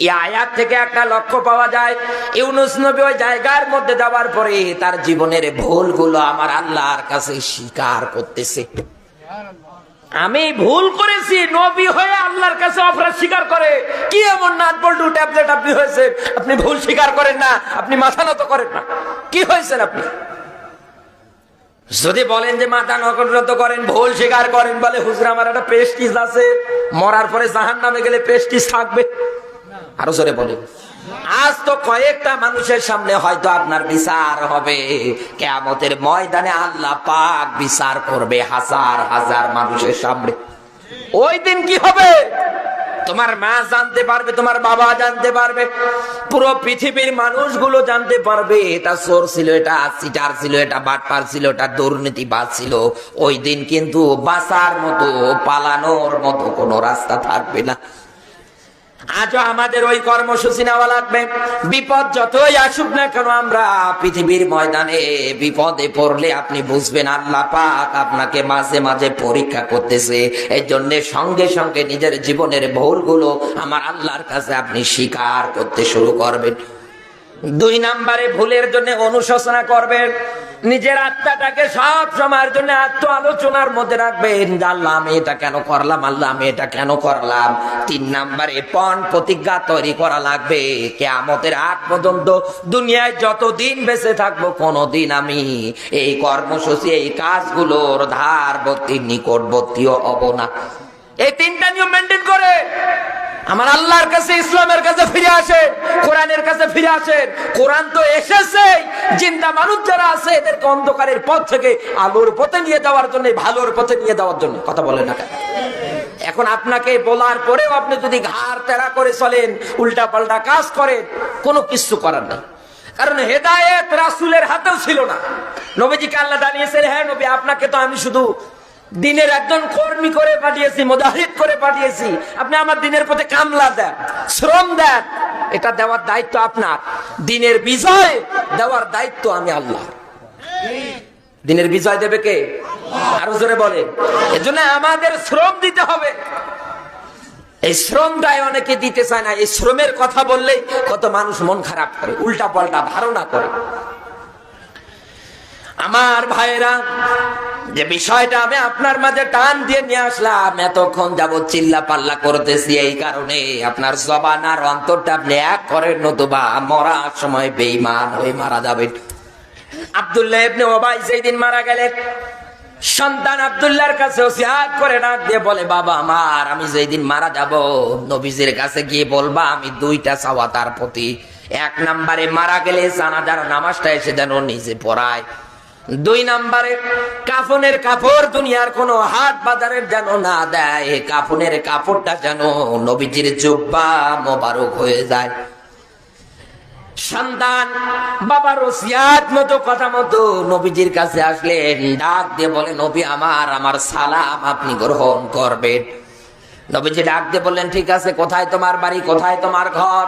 এই আয়াত থেকে একটা লক্ষ্য পাওয়া যায়, ইউনূস নবী ওই জায়গার মধ্যে যাওয়ার পরে তার জীবনের ভুলগুলো আমার আল্লাহর কাছে স্বীকার করতেছে। আমি ভুল করেছি, নবী হয়ে আল্লাহর কাছে অপরাধ স্বীকার করে। কি এমন নাট বল্টু ট্যাবলেট আপনি হয়েছেন, আপনি ভুল স্বীকার করেন না, আপনি মাথা নত করেন না? কি হয়েছেন আপনি? যদি বলেন যে মাথা নত করেন, ভুল স্বীকার করেন, বলে হুজুর আমার একটা প্রেস্টিজ আছে, মরার পরে জাহান্নামে গেলে প্রেস্টিজ থাকবে? আরো জোরে বলেন। আজ তো কয়েকটা মানুষের সামনে হয়তো আপনার বিচার হবে, কিয়ামতের ময়দানে আল্লাহ পাক বিচার করবে হাজার হাজার মানুষের সামনে। ওই দিন কি হবে? তোমার মা জানতে পারবে, তোমার বাবা জানতে পারবে, পুরো পৃথিবীর মানুষগুলো জানতে পারবে এটা চোর ছিল, এটা চিটার ছিল, এটা বাটপার ছিল, এটা দুর্নীতিবাজ ছিল। ওই দিন কিন্তু বাঁচার মতো, পালানোর মতো কোনো রাস্তা থাকবে না। আজও আমাদের ওই কর্মসূচি নেওয়া লাগবে। বিপদ যতই আসুক না কেন, আমরা পৃথিবীর ময়দানে বিপদে পড়লে আপনি বুঝবেন আল্লাহ পাক আপনাকে মাঝে মাঝে পরীক্ষা করতেছে। এই জন্য সঙ্গে সঙ্গে নিজের জীবনের ভুলগুলো আমার আল্লাহর কাছে আপনি স্বীকার করতে শুরু করবেন। 2 নম্বরে, ভুলের জন্য অনুশোচনা করবেন। নিজের আত্মাটাকে সব সময়ের জন্য আত্ম আলোচনার মধ্যে রাখবেন, আল্লাহ আমি এটা কেন করলাম, আল্লাহ আমি এটা কেন করলাম। 3 নম্বরে, পণ প্রতিজ্ঞা তৈরি করা লাগবে, কিয়ামতের আগ পর্যন্ত দুনিয়ায় যতদিন বেঁচে থাকবো কোনোদিন আমি এই কর্মসূচি, এই কাজগুলোর ধারবর্তী নিকটবর্তীও হব না। এই 3টা নিয়ম মেনটেন করে আমার আল্লাহর কাছে, ইসলামের কাছে ফিরে আসেন, কোরআনের কাছে ফিরে আসেন। কোরআন তো এসেছে জিন্দা মানুষ যারা আছে এদেরকে অন্ধকারের পথ থেকে আলোর পথে নিয়ে যাওয়ার জন্য, ভালোর পথে নিয়ে যাওয়ার জন্য। কথা বলেন না? এখন আপনাকে বলার পরেও আপনি যদি ঘাড় তেরা করে চলেন, উল্টা পাল্টা কাজ করেন, কোনো কিছু করার নেই। কারণ হেদায়েত রাসূলের হাতেও ছিল না। নবীজিকে আল্লাহ জানিয়েছেন, হ্যাঁ নবী, আপনাকে তো আমি শুধু দিনের একজন কর্মী করে পাঠিয়েছি, মুজাহিদ করে পাঠিয়েছি, আপনি আমার দিনের পথে কামলা দেন, শ্রম দেন, এটা দেওয়ার দায়িত্ব আপনার। দিনের বিজয় দেওয়ার দায়িত্ব আমি আল্লাহ। দিনের বিজয় দেবে কে? আরো জোরে বলে। এজন্য আমাদের শ্রম দিতে হবে। এই শ্রমটাই অনেকে দিতে চায় না। এই শ্রমের কথা বললেই কত মানুষ মন খারাপ করে, উল্টা পাল্টা ধারণা করে। আমার ভাইরা, যে বিষয়টা আমি আপনার মাঝে টান দিয়ে নিয়ে আসলাম, এতক্ষণ যাবত চিল্লা পাল্লা করতেছি এই কারণে আপনার জবান আর অন্তরটা আপনি এক করেন, নতুবা মরার সময় বেঈমান হয়ে মারা যাবেন। আব্দুল্লাহ ইবনে উবাই যেদিন মারা গেলেন, সন্তান আব্দুল্লাহর কাছে ওসিয়াত করে ডাক দিয়ে বলে, বাবা আমার, আমি যেদিন মারা যাব নবীজির কাছে গিয়ে বলবা আমি দুইটা চাওয়া তার প্রতি। এক নম্বরে মারা গেলে জানাজার নামাজটা এসে যেন নিজে পড়ায়। দুই নম্বরে কাফনের কাপড় দুনিয়ার কোন হাট বাজারের যেন না দেয়, কাফনের কাপড়টা যেন নবীজির জুব্বা মোবারক হয়ে যায়। সন্তান বাবার ওসিয়াত মতো কথা মতো নবীজির কাছে আসলেন, ডাক দিয়ে বলে, নবী আমার, আমার সালাম আপনি গ্রহণ করবেন। নবীজি ডাক দিয়ে বললেন, ঠিক আছে, কোথায় তোমার বাড়ি, কোথায় তোমার ঘর?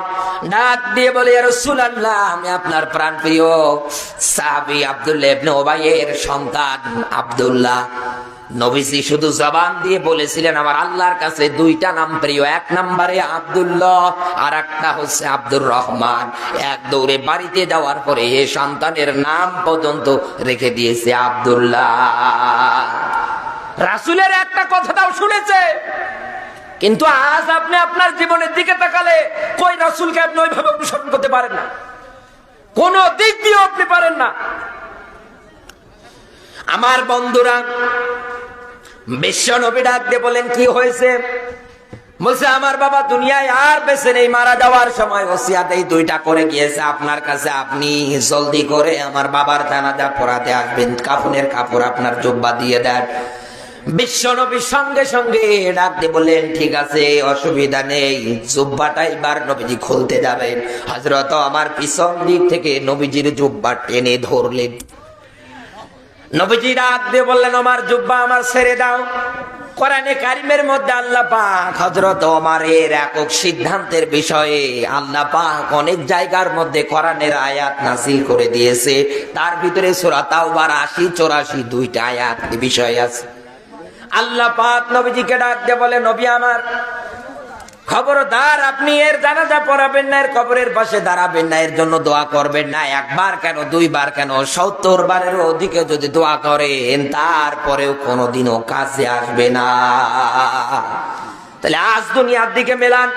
ডাক দিয়ে বলে, ইয়া রাসূলুল্লাহ, আমি আপনার প্রাণপ্রিয় সাহাবী আব্দুল্লাহ ইবনে উবাইয়ের সন্তান আব্দুল্লাহ। নবীজি শুধু জবান দিয়ে বলেছিলেন আমার আল্লাহর কাছে দুইটা নাম প্রিয়, এক নম্বরে আব্দুল্লাহ আর একটা হচ্ছে আব্দুর রহমান। এক দৌড়ে বাড়িতে যাওয়ার পরে এ সন্তানের নাম পর্যন্ত রেখে দিয়েছে আব্দুল্লাহ। রাসূলের একটা কথাটাও শুনেছে, কিন্তু আজ আপনি আপনার জীবনের দিকে তাকালে কই রাসূলকে আপনি ওইভাবে অনুসরণ করতে পারেন না, কোন দিক দিয়ে আপনি পারেন না। আমার বন্ধুরা, বিশ্ব নবী ডাক দিয়ে বলেন, কি হয়েছে? বলছে, আমার বাবা দুনিয়ায় আর বেঁচে নেই, মারা যাওয়ার সময় ওসিয়াত এই দুইটা করে গিয়েছে আপনার কাছে, আপনি জলদি করে আমার বাবার জানাজা পড়াতে আসবেন, কাফনের কাপড় আপনার জুব্বা দিয়ে দেন। বিশ্ব নবী সঙ্গে সঙ্গে ডাক দিয়ে বললেন, ঠিক আছে, অসুবিধা নেই। জুব্বাটা এবার নবীজি খুলতে যাবেন, হযরত আমার পিছন দিক থেকে নবীজির জুব্বা টেনে ধরলেন। নবীজি ডাক দিয়ে বললেন, আমার জুব্বা আমার ছেড়ে দাও। কোরআনে কারিমের মধ্যে আল্লাহ পাক হযরত ওমরের একক সিদ্ধান্তের বিষয়ে আল্লাহ পাক অনেক জায়গার মধ্যে কোরআনের আয়াত নাযিল করে দিয়েছে। তার ভিতরে সূরা তাওবার ৮০-৮৪ দুইটা আয়াত এই বিষয়ে আছে। আল্লাহ পাক নবীজিকে ডাক দিয়ে বলে, নবী আমার, খবরদার আপনি এর জানাজা পড়াবেন না, এর কবরের পাশে দাঁড়াবেন না, এর জন্য দোয়া করবেন না। একবার কেন, দুইবার কেন, ৭০ বারেরও অধিকে যদি দোয়া করেন তারপরেও কোনোদিনও কাছে আসবে না। তাহলে আজ দুনিয়ার দিকে মেলান,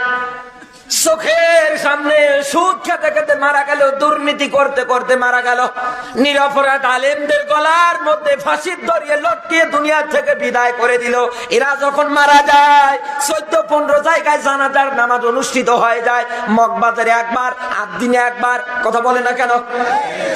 চোখের সামনে সুদ খেতে খেতে মারা গেল, দুর্নীতি করতে করতে মারা গেল, নিরপরাধ আলেমদের গলার মধ্যে ফাঁসির দড়িয়ে লটকিয়ে দুনিয়া থেকে বিদায় করে দিল। এরা যখন মারা যায় ১৪-১৫ জায়গায় জানাজার নামাজ অনুষ্ঠিত হয়ে যায়। মগবাজারে একবার, ৮ দিনে একবার, কথা বলে না কেন?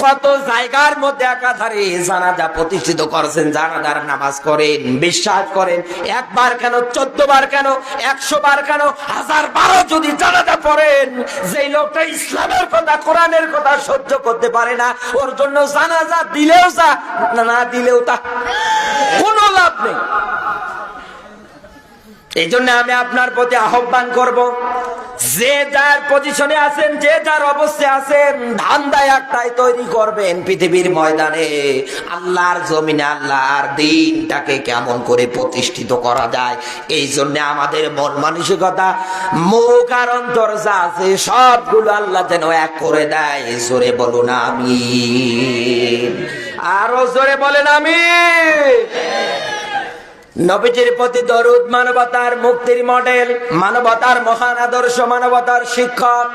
কত জায়গার মধ্যে একাধারে জানাজা প্রতিষ্ঠিত করেছেন, জানাজার নামাজ করেন, বিশ্বাস করেন। একবার কেন, ১৪ বার কেন, ১০০ বার কেন, ১০০০ বারও যদি জানাজা পড়েন, যেই লোকটা ইসলামের কথা, কোরআনের কথা সহ্য করতে পারে না, ওর জন্য জানাজা দিলেও যা, না দিলেও তা, কোনো লাভ নেই। এই জন্য আমি আপনার প্রতি আহ্বান করব, যে যার পজিশনে আছেন, যে যার অবস্থায় আছেন, ধান্দা একটাই তৈরি করবেন, পৃথিবীর ময়দানে আল্লাহর জমিনে আল্লাহর দ্বীনটাকে কেমন করে প্রতিষ্ঠিত করা যায়। এই জন্য আমাদের মন মানসিকতা, মুখ আর অন্তর যা আছে সবগুলো আল্লাহ যেন এক করে দেয়। জোরে বলুন আমিন, আরো জোরে বলেন আমিন। নবীজির প্রতি দরুদ মানবতার মুক্তির মডেল, মানবতার মহান আদর্শ, মানবতার শিক্ষক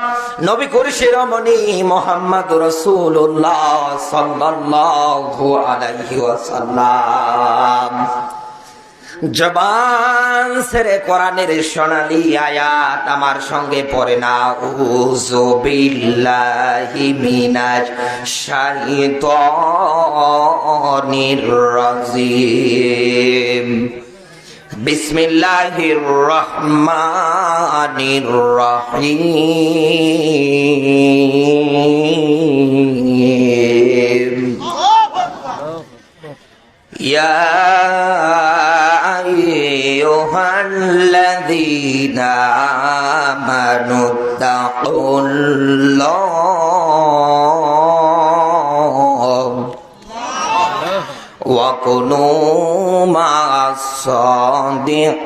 নবী কুরশিরমণি মুহাম্মদুর রাসূলুল্লাহ সাল্লাল্লাহু আলাইহি ওয়াসাল্লাম। জবান ছেড়ে কোরআনের সোনালী আয়াত আমার সঙ্গে পড়ে না। আউযু বিল্লাহি মিনাশ শাইতানির রাজিম। বিসমিল্লাহির রহমানির রহিম। ইয়া আইয়ুহাল্লাযীনা আমানুত্তাকুল্লাহ ওয়া কুনু মা'আস সাদিকিন।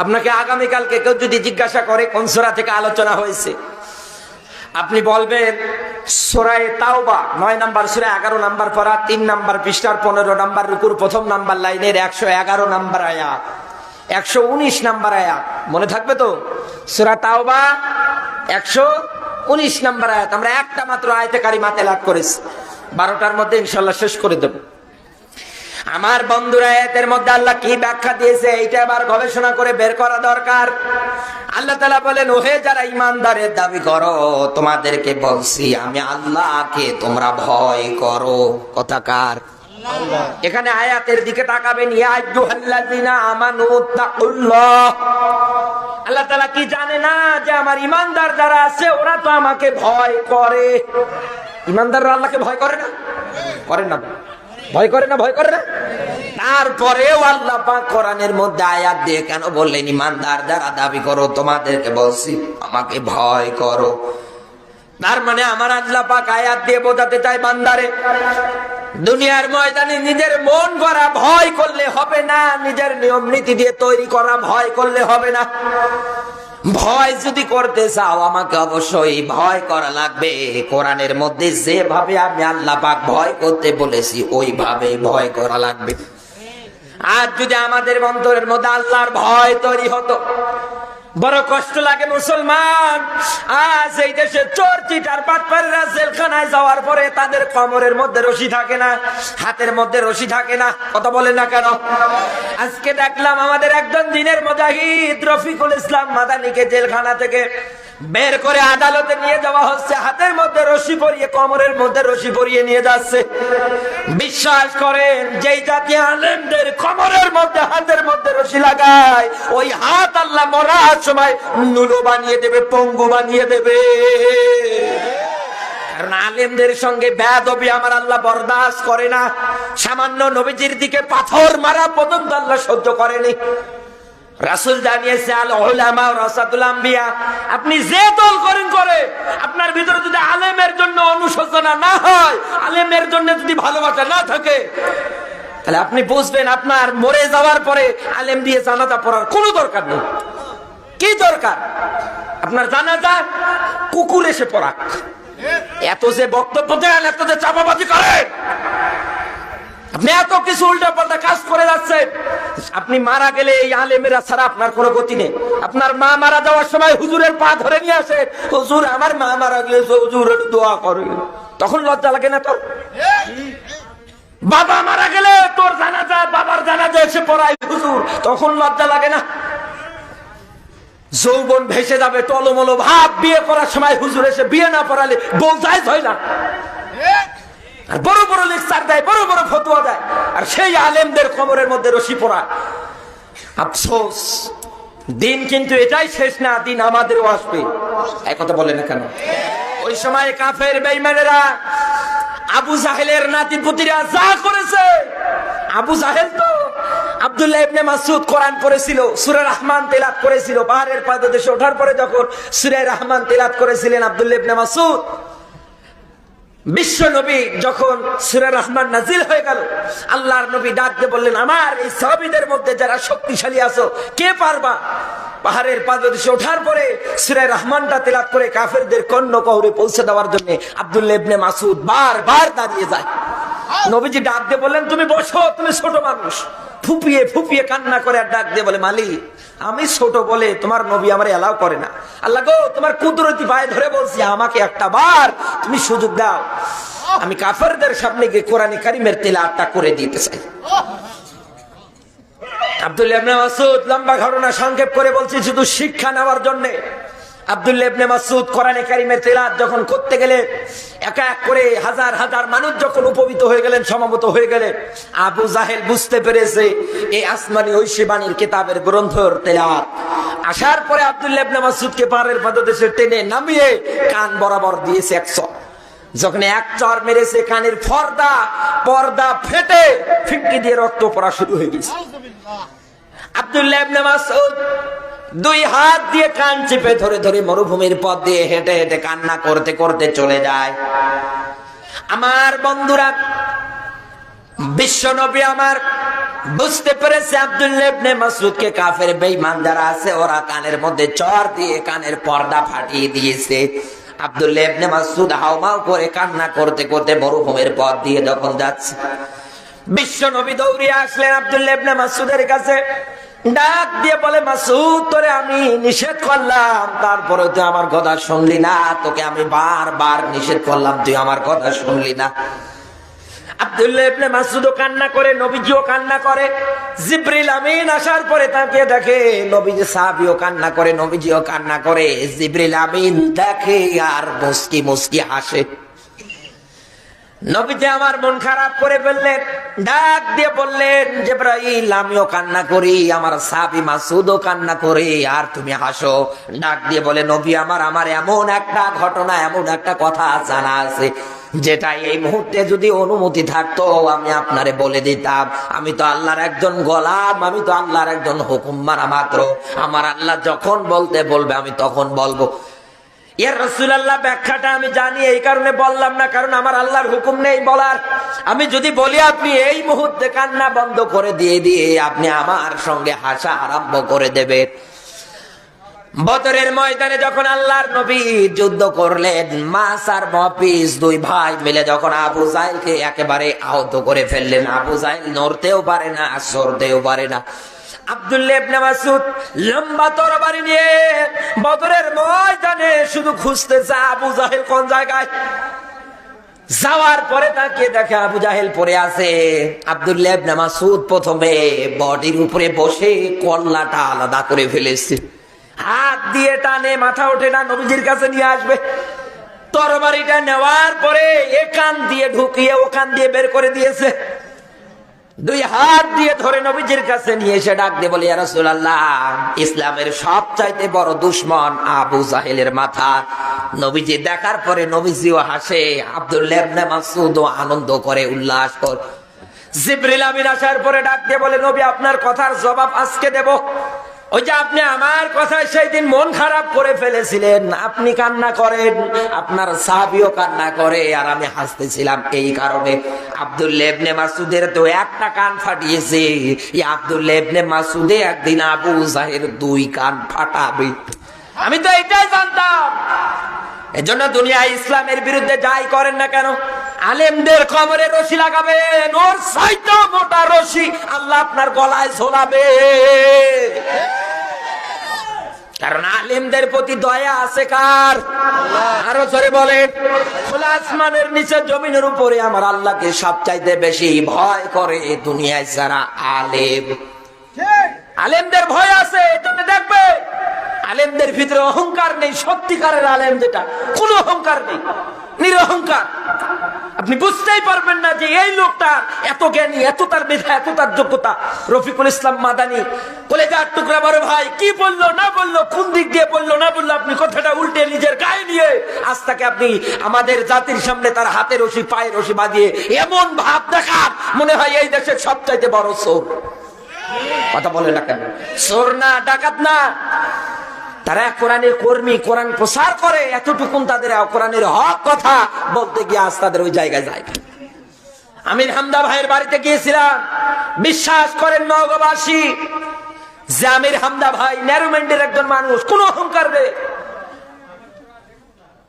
আপনাকে আগামীকালকে কেউ যদি জিজ্ঞাসা করে কোন সূরা থেকে আলোচনা হয়েছে, আপনি বলবেন সূরা তাওবা 9 নম্বর সূরা 11 নম্বর পারা 3 নম্বর পৃষ্ঠার 15 নম্বর রুকুর প্রথম নম্বর লাইনের 111 নম্বর আয়াত, 119 নম্বর আয়াত। মনে থাকবে তো? সূরা তাওবা 119 নম্বর আয়াত। আমরা একটা মাত্র আয়াতে কারিমা তেলাওয়াত করেছি, 12টার মধ্যে ইনশাআল্লাহ শেষ করে দেব। আমার বন্ধুরা, আয়াতের মধ্যে আল্লাহ কি ব্যাখ্যা দিয়েছে এইটা আবার গবেষণা করে বের করা দরকার। আল্লাহ তাআলা বলেন, ওহে যারা ঈমানদারের দাবি করো, তোমাদেরকে বলছি আমি আল্লাহকে তোমরা ভয় করো। কথা কার? আল্লাহ। এখানে আয়াতের দিকে তাকাবেন, ইয়া আইয়ুহাল্লাযীনা আমানুত্তাকুল্লাহ। আল্লাহ তাআলা কি জানে না যে আমার ঈমানদার যারা আছে ওরা তো আমাকে ভয় করে? ঈমানদাররা আল্লাহকে ভয় করে না? করে না? ভয় করে না? ভয় করে না? তারপরেও আল্লাহ পাক কোরআনের মধ্যে আয়াত দিয়ে কেন বললেন, ঈমানদার যারা দাবি করো তোমাদেরকে বলছি আমাকে ভয় করো? তার মানে আমার আল্লাহ পাক আয়াত দিয়ে বোঝাতে চায়, বান্দারে দুনিয়ার ময়দানে নিজের মন গড়া ভয় করলে হবে না, নিজের নিয়ম নীতি দিয়ে তৈরি করা ভয় করলে হবে না। ভয় যদি করতে চাও আমাকে অবশ্যই ভয় করা লাগবে। কোরআনের মধ্যে যেভাবে আমি আল্লাহ পাক ভয় করতে বলেছি ওইভাবে ভয় করা লাগবে। আর যদি আমাদের অন্তরের মধ্যে আল্লাহর ভয় তৈরি হতো, বড় কষ্ট লাগে মুসলমান। আজ এই দেশে চোর চিটার বাটপাররা জেলখানায় যাওয়ার পরে তাদের কোমরের মধ্যে রশি থাকে না, হাতের মধ্যে রশি থাকে না। কথা বলে না কেন? আজকে দেখলাম আমাদের একজন দিনের মুজাহিদ রফিকুল ইসলাম মাদানিকে জেলখানা থেকে বের করে আদালতে নিয়ে যাওয়া হচ্ছে, হাতের মধ্যে রশি পরিয়ে কোমরের মধ্যে রশি পরিয়ে নিয়ে যাচ্ছে। বিশ্বাস করেন, যেই জাতি আলেমদের কোমরের মধ্যে হাতের মধ্যে রশি লাগায়, ওই হাত আল্লাহ মরার সময় নুলো বানিয়ে দেবে, পঙ্গু বানিয়ে দেবে। কারণ আলেমদের সঙ্গে বেয়াদবি আমার আল্লাহ বরদাস্ত করে না। সামান্য নবীজির দিকে পাথর মারা পর্যন্ত আল্লাহ সহ্য করেনি। রাসূল জানিয়েছে, আল উলামা ওয়ারাসাতুল আম্বিয়া। আপনি যে দল করেন করে, আপনার ভিতরে যদি আলেমের জন্য অনুশোচনা না হয়, আলেমের জন্য যদি ভালোবাসা না থাকে, তাহলে আপনি বুঝবেন আপনার মরে যাওয়ার পরে আলেম দিয়ে জানাজা পড়ার কোনো দরকার নেই। কি দরকার? আপনার জানাজা কুকুর এসে পড়াক। এত যে বক্তব্য দেন, এত যে চাপাবাজি করেন, আপনি এত কিছু উল্টা পাল্টা কাজ করে যাচ্ছেন। আপনি মারা গেলে এই আলেমেরা ছাড়া আপনার কোনো গতি নেই। আপনার মা মারা যাওয়ার সময় হুজুরের পা ধরে নিয়ে আসে, হুজুর আমার মা মারা গেছে, হুজুর একটু দোয়া করে। তখন লজ্জা লাগে না তোর? বাবা মারা গেলে তোর জানাজা, বাবার জানাজা এসে পড়ায় হুজুর, তখন লজ্জা লাগে না? যৌবন ভেসে যাবে টলমলো ভাব, বিয়ে করার সময় হুজুর এসে বিয়ে না পড়ালে বউ যায় হয় না? আর বড় বড় লেকচার দেয়, বড় বড় ফতোয়া দেয়, আর সেই আলেমদের কোমরের মধ্যে রশি পড়া। আফসোস, দিন কিন্তু এটাই শেষ না, দিন আমাদেরও আসবে। এই কথা বলে না কেন? ওই সময় কাফের বেঈমানেরা, আবু জাহেলের নাতিপুতিরা যা করেছে। আবু জাহেল তো আব্দুল্লাহ ইবনে মাসউদ কোরআন পড়েছিল, সূরা রহমান তেলাওয়াত করেছিল। পাহাড়ের পাদদেশে ওঠার পরে যখন সূরা রহমান তেলাওয়াত করেছিলেন আব্দুল্লাহ ইবনে মাসউদ, বিশ্ব নবী যখন সূরা রহমান নাজিল হয়ে গেল, আল্লাহর নবী ডাক দিয়ে বললেন, আমার এই সাহাবীদের মধ্যে যারা শক্তিশালী আছো, কে পারবা? পাহাড়ের পাদদেশে ওঠার পরে সূরা রহমানটা তেলাওয়াত করে কাফেরদের কর্ণকহরে পৌঁছে দেওয়ার জন্য আব্দুল্লাহ ইবনে মাসউদ বারবার দাঁড়িয়ে যায়। নবীজি ডাক দিয়ে বললেন, তুমি বসো, তুমি ছোট মানুষ, ফুপিয়ে ফুপিয়ে কান্না করে আর ডাক দিয়ে বলে, মালিক আমি ছোট বলে তোমার নবী আমার এলাও করে না। আল্লাহ গো, তোমার কুদরতি পায়ে ধরে বলছি, আমাকে একটা বার তুমি সুযোগ দাও, আমি কাফেরদের সামনে গিয়ে কোরআন কারীমের তিলাওয়াতটা করে দিতে চাই। আব্দুল্লাহ ইবনে মাসউদ লম্বা ঘটনা সংক্ষেপ করে বলছি শুধু শিক্ষা নেওয়ার জন্য। আব্দুল্লাহ ইবনে মাসউদ কোরআনে কারীমের তিলাওয়াত যখন করতে গেলে, এক এক করে হাজার হাজার মানুষ যখন উপবিত হয়ে গেলেন, সমবেত হয়ে গেলেন, আবু জাহেল বুঝতে পেরেছে এই আসমানি ঐশী বাণীর কিতাবের গ্রন্থের তিলাওয়াত। আসার পরে আব্দুল্লাহ ইবনে মাসউদকে পাহাড়ের পাদদেশে টেনে নামিয়ে কান বরাবর দিয়েছে 100। যখন এক চর মেরেছে, কানের পর্দা ফেটে ফিটকি দিয়ে রক্ত পড়া শুরু হয়ে গেছে। আব্দুল্লাহ ইবনে মাসউদ 2 হাত দিয়ে কান চেপে ধরে ধরে মরুভূমির পথ দিয়ে হেঁটে হেঁটে কান্না করতে করতে চলে যায়। আমার বন্ধুরা, বিশ্ব নবী আমার বুঝতে পেরেছে আব্দুল্লাহ ইবনে মাসউদকে কাফের বেঈমান যারা আছে ওরা কানের মধ্যে চর দিয়ে কানের পর্দা ফাটিয়ে দিয়েছে। আব্দুল্লাহ ইবনে মাসউদ হাওমাও করে কান্না করতে করতে মরুভূমির পথ দিয়ে যখন যাচ্ছে, বিশ্ব নবী দৌড়িয়ে আসলেন আব্দুল্লাহ ইবনে মাসউদের কাছে, ডাক দিয়ে বলে, মাসউদ তোরে আমি নিষেধ করলাম, তারপরে তুই আমার কথা শুনলি না, তোকে আমি বারবার নিষেধ করলাম, তুই আমার কথা শুনলি না। আব্দুল্লাহ ইবনে মাসউদও কান্না করে, নবীজিও কান্না করে। জিবরিল আমিন আসার পরে তাকে দেখে, নবীজি সাহাবীও কান্না করে, নবীজিও কান্না করে। জিবরিল আমিন দেখে আর মুস্কি মুস্কি হাসে। নবীজি আমার মন খারাপ করে ফেললেন, ডাক দিয়ে বললেন, জিবরাইল আমিও কান্না করি, আমার সাহাবী মাসউদও কান্না করে, আর তুমি হাসো। ডাক দিয়ে বলে, নবী আমার এমন একটা ঘটনা, এমন একটা কথা জানা আছে যেটা এই মুহূর্তে যদি অনুমতি থাকতো আমি আপনারে বলে দিতাম। আমি তো আল্লাহর একজন গোলাম, আমি তো আল্লাহর একজন হুকুম মানা মাত্র। আমার আল্লাহ যখন বলতে বলবে আমি তখন বলবো। ইয়া রাসূলুল্লাহ, ব্যাখ্যাটা আমি জানি, এই কারণে বললাম না, কারণ আমার আল্লাহর হুকুম নেই বলার। আমি যদি বলি আপনি এই মুহূর্তে কান্না বন্ধ করে দিয়ে আপনি আমার সঙ্গে হাসা আরম্ভ করে দেবেন। বদরের ময়দানে যখন আল্লাহর নবী যুদ্ধ করলেন, মাস আর মফিজ 2 ভাই মিলে যখন আবু জাহেলকে একেবারে আহত করে ফেললেন, আবু জাহেল নড়তেও পারে না, সরতেও পারে না। আব্দুল্লাহ ইবনে মাসউদ লম্বা তরবারি নিয়ে বদরের ময়দানে শুধু খুঁজতেছে আবু জাহেল কোন জায়গায়। যাওয়ার পরে তাকিয়ে দেখে আবু জাহেল পড়ে আছে। আব্দুল্লাহ ইবনে মাসউদ প্রথমে বডির উপরে বসে কল্লাটা আলাদা করে ফেলেছে, হাত দিয়ে টানে, মাথা ওঠে না, নবীজির কাছে নিয়ে আসবে। তরবারিটা নেওয়ার পরে একান দিয়ে ঢুকিয়ে ওকান দিয়ে বের করে দিয়েছে। 2 হাত দিয়ে ধরে নবীজির কাছে নিয়ে এসে ডাক দিয়ে বলে, ইয়া রাসূলুল্লাহ, ইসলামের সবচাইতে বড় দুশমন আবু জাহেলের মাথা। নবীজি দেখার পরে নবীজিও হাসে, আব্দুল্লাহ ইবনে মাসউদও আনন্দ করে, উল্লাস করে। জিবরিল আমিন আসার পরে ডাক দিয়ে বলে, নবী আপনার কথার জবাব আজকে দেব। ওই যে আপনি আমার কথায় সেই দিন মন খারাপ করে ফেলেছিলেন, আপনি কান্না করেন, আপনার সাহাবীও কান্না করে, আর আমি হাসতেছিলাম এই কারণে। আব্দুল্লাহ ইবনে মাসউদের তো একটা কান ফাটিয়েছে, এই আব্দুল্লাহ ইবনে মাসউদে একদিন আবু জাহেল 2 কান ফাটাবে। আমি তো এটাই জানতাম। এজন্য দুনিয়ায় ইসলামের বিরুদ্ধে যাই করেন না কেন, আলেমদের কবরে রশি লাগাবেন, ওর চাইতে মোটা রশি আল্লাহ আপনার গলায় ঝোলাবে। কারণ আলেমদের প্রতি দয়া আছে কার? আরো জোরে বলেন। খোলা আসমানের নিচে জমিনের উপরে আমার আল্লাহকে সবচাইতে বেশি ভয় করে দুনিয়ায় যারা আলেম। আলেমদের ভয় আছে, তুমি দেখবে আলেমদের ভিতরে অহংকার নেই। সত্যিকারের আলেম যেটা, কোনো অহংকার নেই, নিরহংকার। আপনি বুঝতেই পারবেন না যে এই লোকটা এত জ্ঞানী, এত তার মেধা, এত তার যোগ্যতা। রফিকুল ইসলাম মাদানী কলেজার টুকরা বড় ভাই কি বললো না বললো, কোন দিক দিয়ে বললো না বললো, আপনি কথাটা উল্টে নিজের গায়ে নিয়ে আজ তাকে আপনি আমাদের জাতির সামনে তার হাতে রশি পায়ে রশি বাঁধিয়ে এমন ভাব দেখান মনে হয় এই দেশের সবচাইতে বড় চোর। কথা বলে না কেন? চোর না, ডাকাত না, তারা কোরআনের কর্মী, কোরআন প্রচার করে, এতটুকুন তাদের কোরআনের হক কথা বলতে গিয়ে আজ তাদের ওই জায়গায় যায়। আমির হামদা ভাইয়ের বাড়িতে গিয়েছিলাম, বিশ্বাস করেন নগরবাসী যে আমির হামদা ভাই ন্যারোমাইন্ডের একজন মানুষ, কোন অহংকার নেই।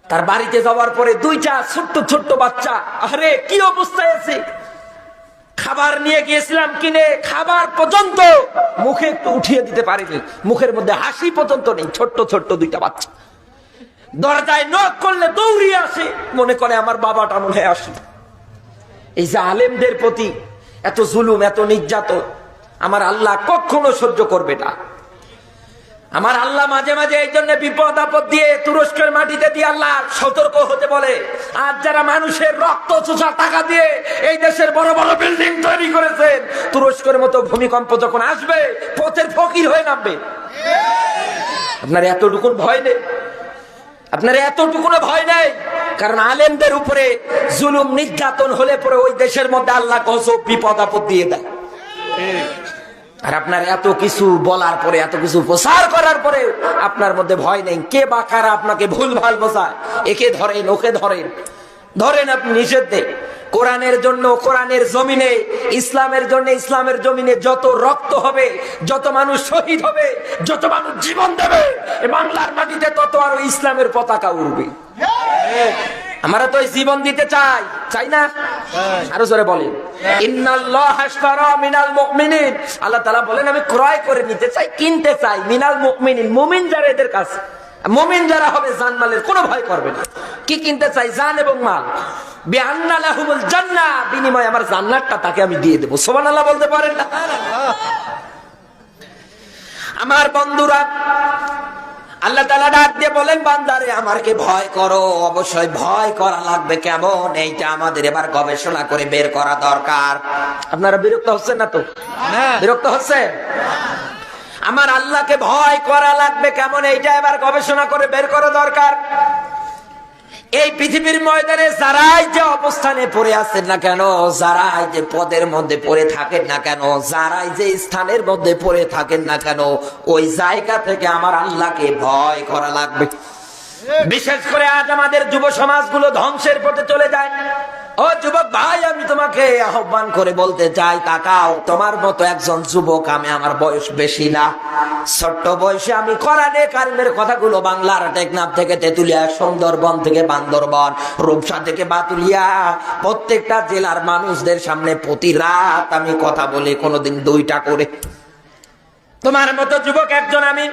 তার বাড়িতে যাওয়ার পরে 2টা ছোট্ট ছোট্ট বাচ্চা, আরে কি অবস্থায় আছে, খাবার নিয়ে গিয়েছিলাম কিনে, খাবার পর্যন্ত মুখে একটু উঠিয়ে দিতে পারিনি, মুখের মধ্যে হাসি পর্যন্ত নেই। ছোট্ট ছোট্ট দুইটা বাচ্চা দরজায় নক করলে দৌড়িয়ে আসে, মনে করে আমার বাবাটা মনে হয় আসে। এই যে আলেমদের প্রতি এত জুলুম, এত নির্যাতন আমার আল্লাহ কখনো সহ্য করবে না। আমার আল্লাহ মাঝে মাঝে এই জন্য বিপদ আপদ দিয়ে তুরস্কের মাটিতে দিয়ে আল্লাহ সতর্ক হতে বলে। আর যারা মানুষের রক্ত চোষা টাকা দিয়ে এই দেশের বড় বড় বিল্ডিং তৈরি করেছেন, তুরস্কের মতো ভূমিকম্প যখন আসবে পথের ফকির হয়ে নামবে। আপনার এতটুকু ভয় নেই, আপনার এতটুকুনো ভয় নেই, কারণ আলেমদের উপরে জুলুম নির্যাতন হলে পরে ওই দেশের মধ্যে আল্লাহ গজব বিপদ আপদ দিয়ে দেয়। আর আপনার এত কিছু বলার পরে, এত কিছু প্রচার করার পরে আপনার মধ্যে ভয় নেই। কে বা কারা আপনাকে ভুল ভাল বোঝায়, একে ধরেন ওকে ধরেন, ধরেন আপনি নিষেধ নেই। কোরআনের জন্য কোরআনের জমিনে, ইসলামের জন্য ইসলামের জমিনে যত রক্ত হবে, যত মানুষ শহীদ হবে, যত মানুষ জীবন দেবে এ বাংলার মাটিতে, তত আরো ইসলামের পতাকা উড়বে। আমরা তো জীবন দিতে চাই, চাই না? আরো জোরে বলেন, ইন্নাল্লাহা আশতারা মিনাল মুমিনিন, আল্লাহ তাআলা বলেন আমি ক্রয় করে নিতে চাই, কিনতে চাই, মিনাল মুমিনিন, মুমিন যারা এদের কাছে, মুমিন যারা হবে জানমালের কোনো ভয় করবে না। কি কিনতে চাই? জান এবং মাল। বিআন্না লাহুমুল জান্নাহ, বিনিময়ে আমার জান্নাতটা তাকে আমি দিয়ে দেব। সুবহানাল্লাহ বলতে পারেন না? আমার বন্ধুরা, আল্লাহ তাআলা ডাক দিয়ে বলেন বান্দারে আমাকে ভয় করো। অবশ্যই ভয় করা লাগবে। কেমন? এইটা আমাদের এবার গবেষণা করে বের করা দরকার। আপনারা বিরক্ত হচ্ছেন না তো? বিরক্ত হচ্ছে? আমার আল্লাহকে ভয় করা লাগবে কেমন, এইটা এবার গবেষণা করে বের করা দরকার। এই পৃথিবীর ময়দানে যারাই যে অবস্থানে পড়ে আছেন না কেন, যারাই যে পদের মধ্যে পড়ে থাকেন না কেন, যারাই যে স্থানের মধ্যে পড়ে থাকেন না কেন, ওই জায়গা থেকে আমার আল্লাহকে ভয় করা লাগবে। বিশেষ করে আজ আমাদের যুব সমাজগুলো ধ্বংসের পথে চলে যায়। ও যুবক ভাই, আমি তোমাকে আহ্বান করে বলতে চাই, তাকাও, তোমার মতো একজন যুবক আমি, আমার বয়স বেশি না, ছোট্ট বয়সে আমি কোরআনে কারিমের কথাগুলো বাংলার টেকনাফ থেকে তেতুলিয়া, সুন্দরবন থেকে বান্দরবন, রূপসা থেকে বাতুলিয়া, প্রত্যেকটা জেলার মানুষদের সামনে প্রতি রাত আমি কথা বলি, কোনোদিন 2টা করে। তোমার মতো যুবক একজন আমি,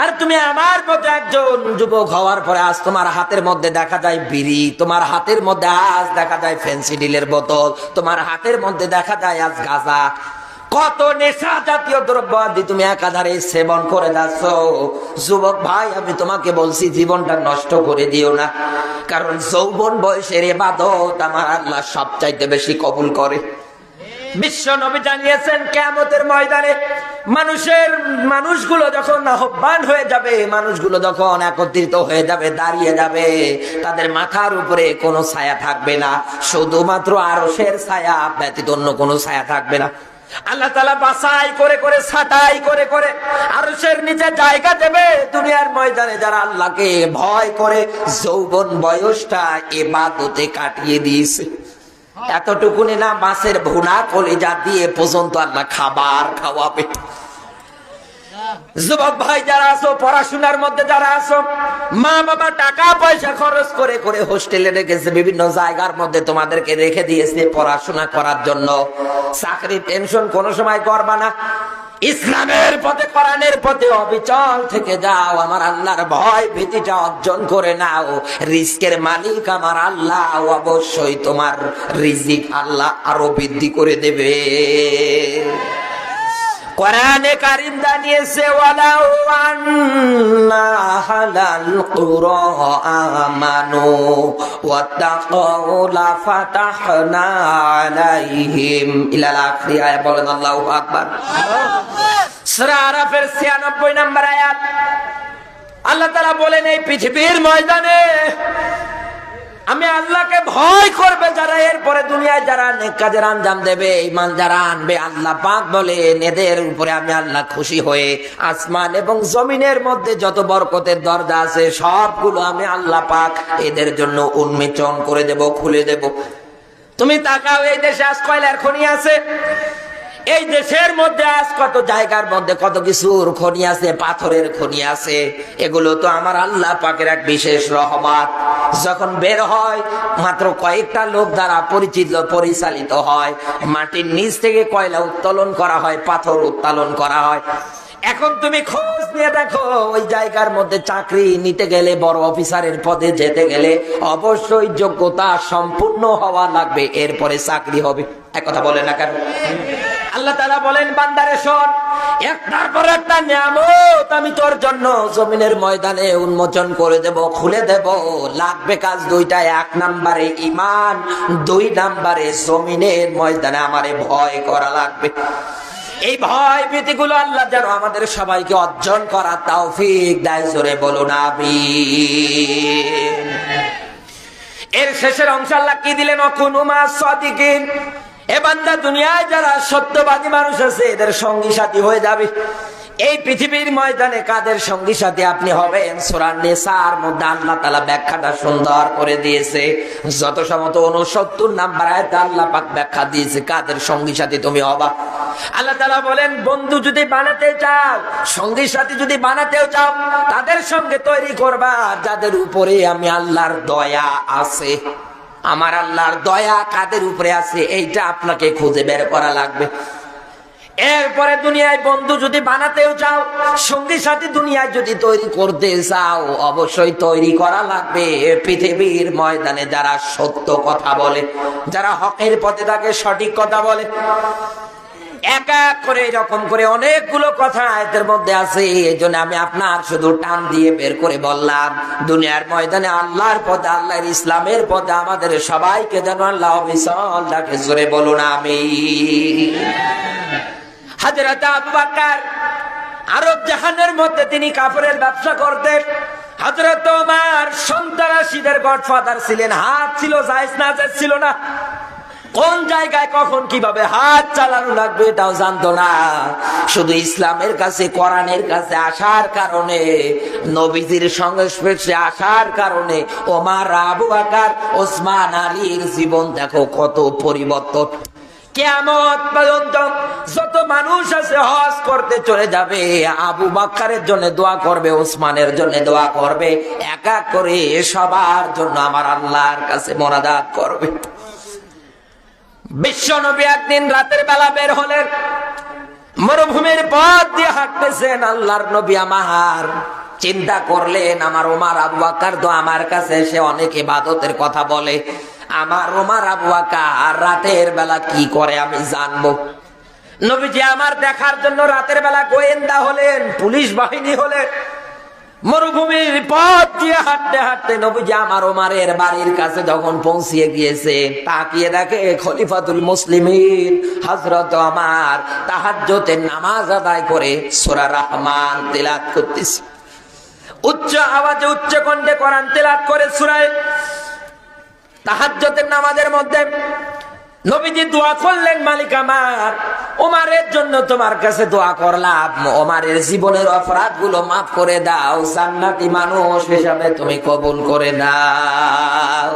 আর তুমি আমার মতো একজন যুবক হওয়ার পরে আজ তোমার হাতের মধ্যে দেখা যায় বিড়ি, তোমার হাতের মধ্যে আজ দেখা যায় ফেন্সিডিলের বোতল, তোমার হাতের মধ্যে দেখা যায় আজ গাঁজা, কত নেশা জাতীয় দ্রব্য আদি তুমি একাধারে সেবন করে যাচ্ছ। যুবক ভাই, আমি তোমাকে বলছি জীবনটা নষ্ট করে দিও না, কারণ যৌবন বয়সের ইবাদত আমার আল্লাহ সবচাইতে বেশি কবুল করে। বিশ্ব নবী জানিয়েছেন কিয়ামতের ময়দানে মানুষগুলো যখন আহ্বান হয়ে যাবে, মানুষগুলো যখন একত্রিত হয়ে যাবে, দাঁড়িয়ে যাবে, তাদের মাথার উপরে কোনো ছায়া থাকবে না, শুধুমাত্র আরশের ছায়া ব্যতীত অন্য কোনো ছায়া থাকবে না। আল্লাহ তাআলা বাছাই করে করে, ছাঁটাই করে করে আরশের নিচে জায়গা দেবে দুনিয়ার ময়দানে যারা আল্লাহকে ভয় করে যৌবন বয়সটা ইবাদতে কাটিয়ে দিয়েছে। এতটুকুনি না, মাছের ভুনা কলিজা দিয়ে পর্যন্ত আল্লাহ খাবার খাওয়াবে। যুবক ভাই যারা আছো, পড়াশোনার মধ্যে যারা আছো, মা বাবা টাকা পয়সা খরচ করে করে হোস্টেলে রেখেছে, বিভিন্ন জায়গার মধ্যে তোমাদেরকে রেখে দিয়েছে পড়াশোনা করার জন্য। চাকরি টেনশন কোনো সময় করবা না, ইসলামের পথে, কোরআনের পথে অবিচল থেকে যাও। আমার আল্লাহর ভয় ভীতিটা অর্জন করে নাও। রিজিকের মালিক আমার আল্লাহ, অবশ্যই তোমার রিজিক আল্লাহ আরো বৃদ্ধি করে দেবে। কোরআনে কারীম জানিয়েছে, ওয়ালাউ আন্না হালাল কুরা আমানু ওয়াত্তাকাউ লাফাতাহনা আলাইহিম ইলাল আখির আয়াত। বলেন আল্লাহু আকবার। সূরা আরাফের 96 নম্বর আয়াত। আল্লাহ তাআলা বলেন, এই পৃথিবীর ময়দানে আমি আল্লাহকে ভয় করবে যারা, এরপরে দুনিয়ায় যারা নেক কাজের আঞ্জাম দেবে, ঈমান যারা আনবে, আল্লাহ পাক বলেন এদের উপরে আমি আল্লাহ খুশি হয়ে আসমান এবং জমিনের মধ্যে যত বরকতের দরজা আছে সবগুলো আমি আল্লাহ পাক এদের জন্য উন্মোচন করে দেব, খুলে দেব। তুমি তাকাও, এই দেশে আজ কয়লার খনি আছে, এই দেশের মধ্যে আজ কত জায়গার মধ্যে কত কিছুর খনি আছে, পাথরের খনি আছে। এগুলো তো আমার আল্লাহ পাকের এক বিশেষ রহমত। যখন বের হয় মাত্র কয়েকটা লোক দ্বারা পরিচালিত হয়। মাটির নিচ থেকে কয়লা উত্তোলন করা হয়, পাথর উত্তোলন করা হয়। এখন তুমি খোঁজ নিয়ে দেখো, ওই জায়গার মধ্যে চাকরি নিতে গেলে, বড় অফিসারের পদে যেতে গেলে অবশ্যই যোগ্যতা সম্পূর্ণ হওয়া লাগবে, এরপরে চাকরি হবে। এক কথা বলে না কেন? আল্লাহ তাআলা বলেন, বান্দারে শোন, একটার পর একটা নিয়ামত আমি তোর জন্য জমিনের ময়দানে উন্মোচন করে দেব, খুলে দেব। লাগবে কাজ দুইটা, এক নম্বরে ঈমান, দুই নম্বরে জমিনের ময়দানে আমারে ভয় করা লাগবে। এই ভয় ভীতিগুলো আল্লাহ যেন আমাদের সবাইকে অর্জন করা তৌফিক দেয়। জোরে বলুন আমিন। এর শেষের অংশ আল্লাহ কি দিলেন? ওয়াকুনু মা'আস সাদিকিন। এ বান্দা, দুনিয়ায় যারা সত্যবাদী মানুষ আছে এদের সঙ্গী সাথী হয়ে যাবে। এই পৃথিবীর ময়দানে কাদের সঙ্গী সাথী আপনি হবেন? সূরা নিসার মধ্যে আল্লাহ তাআলা ব্যাখ্যাটা সুন্দর করে দিয়েছে। যত সমত 69 নাম্বার আয়াতে আল্লাহ পাক ব্যাখ্যা দিয়েছে কাদের সঙ্গী সাথী তুমি হবা। আল্লাহ তাআলা বলেন, বন্ধু যদি বানাতে চাও, সঙ্গী সাথী যদি বানাতেও চাও, তাদের সঙ্গে তৈরি করবা যাদের উপরে আমি আল্লাহর দয়া আছে। আমার আল্লাহর দয়া কাদের উপরে আছে এইটা আপনাকে খুঁজে বের করা লাগবে। এরপরে দুনিয়ায় বন্ধু যদি বানাতেও চাও, সঙ্গী সাথী দুনিয়ায় যদি তৈরি করতে চাও, অবশ্যই তৈরি করা লাগবে পৃথিবীর ময়দানে যারা সত্য কথা বলে, যারা হকের পথে থাকে, সঠিক কথা বলে। এক এক করে এরকম করে অনেকগুলো কথা আয়াতের মধ্যে আছে। এই জন্য আমি আপনার শুধু টান দিয়ে বের করে বললাম, দুনিয়ার ময়দানে আল্লাহর পথে, আল্লাহর ইসলামের পথে আমাদের সবাইকে যেন আল্লাহ বিশাল ডাকে। জোরে বলুন আমিন। হযরত আবু বকর আরব জাহানের মধ্যে তিনি কাপড়ের ব্যবসা করতেন। হযরত ওমর সন্ত্রাসীদের গডফাদার ছিলেন। হাত ছিল জায়েজ না জায়েজ ছিল না, কোন জায়গায় কখন কিভাবে হাত চালানো লাগবে এটাও জানতো না। শুধু ইসলামের কাছে, কোরআনের কাছে আসার কারণে, নবীজির সংস্পর্শে আসার কারণে ওমর, আবু বকর, ওসমান, আলীর জীবন দেখো কত পরিবর্তন। কিয়ামত পর্যন্ত যত মানুষ আছে হজ করতে চলে যাবে, আবু বকরের জন্য দোয়া করবে, ওসমানের জন্য দোয়া করবে, এক এক করে সবার জন্য আমার আল্লাহর কাছে মোনাজাত করবে। বিশ্ব নবী একদিন রাতের বেলা বের হলেন, মরুভূমির পথ দিয়ে হাঁটতেছেন। আল্লাহর নবী আমার চিন্তা করলেন, আমার ওমর, আবু বকর তো আমার কাছে এসে অনেক ইবাদতের কথা বলে, আমার ওমর, আবু বকর রাতের বেলা কি করে আমি জানবো। নবীজি আমার দেখার জন্য রাতের বেলা গোয়েন্দা হলেন, পুলিশ বাহিনী হলেন। মরুভূমির পথ দিয়ে হাঁটতে হাঁটতে নবীজি আমার ওমরের বাড়ির কাছে যখন পৌঁছিয়ে গিয়েছে, তাকিয়ে দেখে খলিফাতুল মুসলিমিন হযরত ওমর তাহাজ্জুদের নামাজ আদায় করে সূরা রহমান তেলাওয়াত করতেছে। উচ্চ আওয়াজে, উচ্চ কণ্ঠে কোরআন তেলাওয়াত করে সূরা তাহাজ্জুদের নামাজের মধ্যে নবীজি দোয়া করলেন, মালিক আমার, ওমরের জন্য তোমার কাছে দোয়া করলাম, ওমরের জীবনের অপরাধগুলো মাফ করে দাও, জান্নাতি মানুষ হিসাবে তুমি কবুল করে দাও।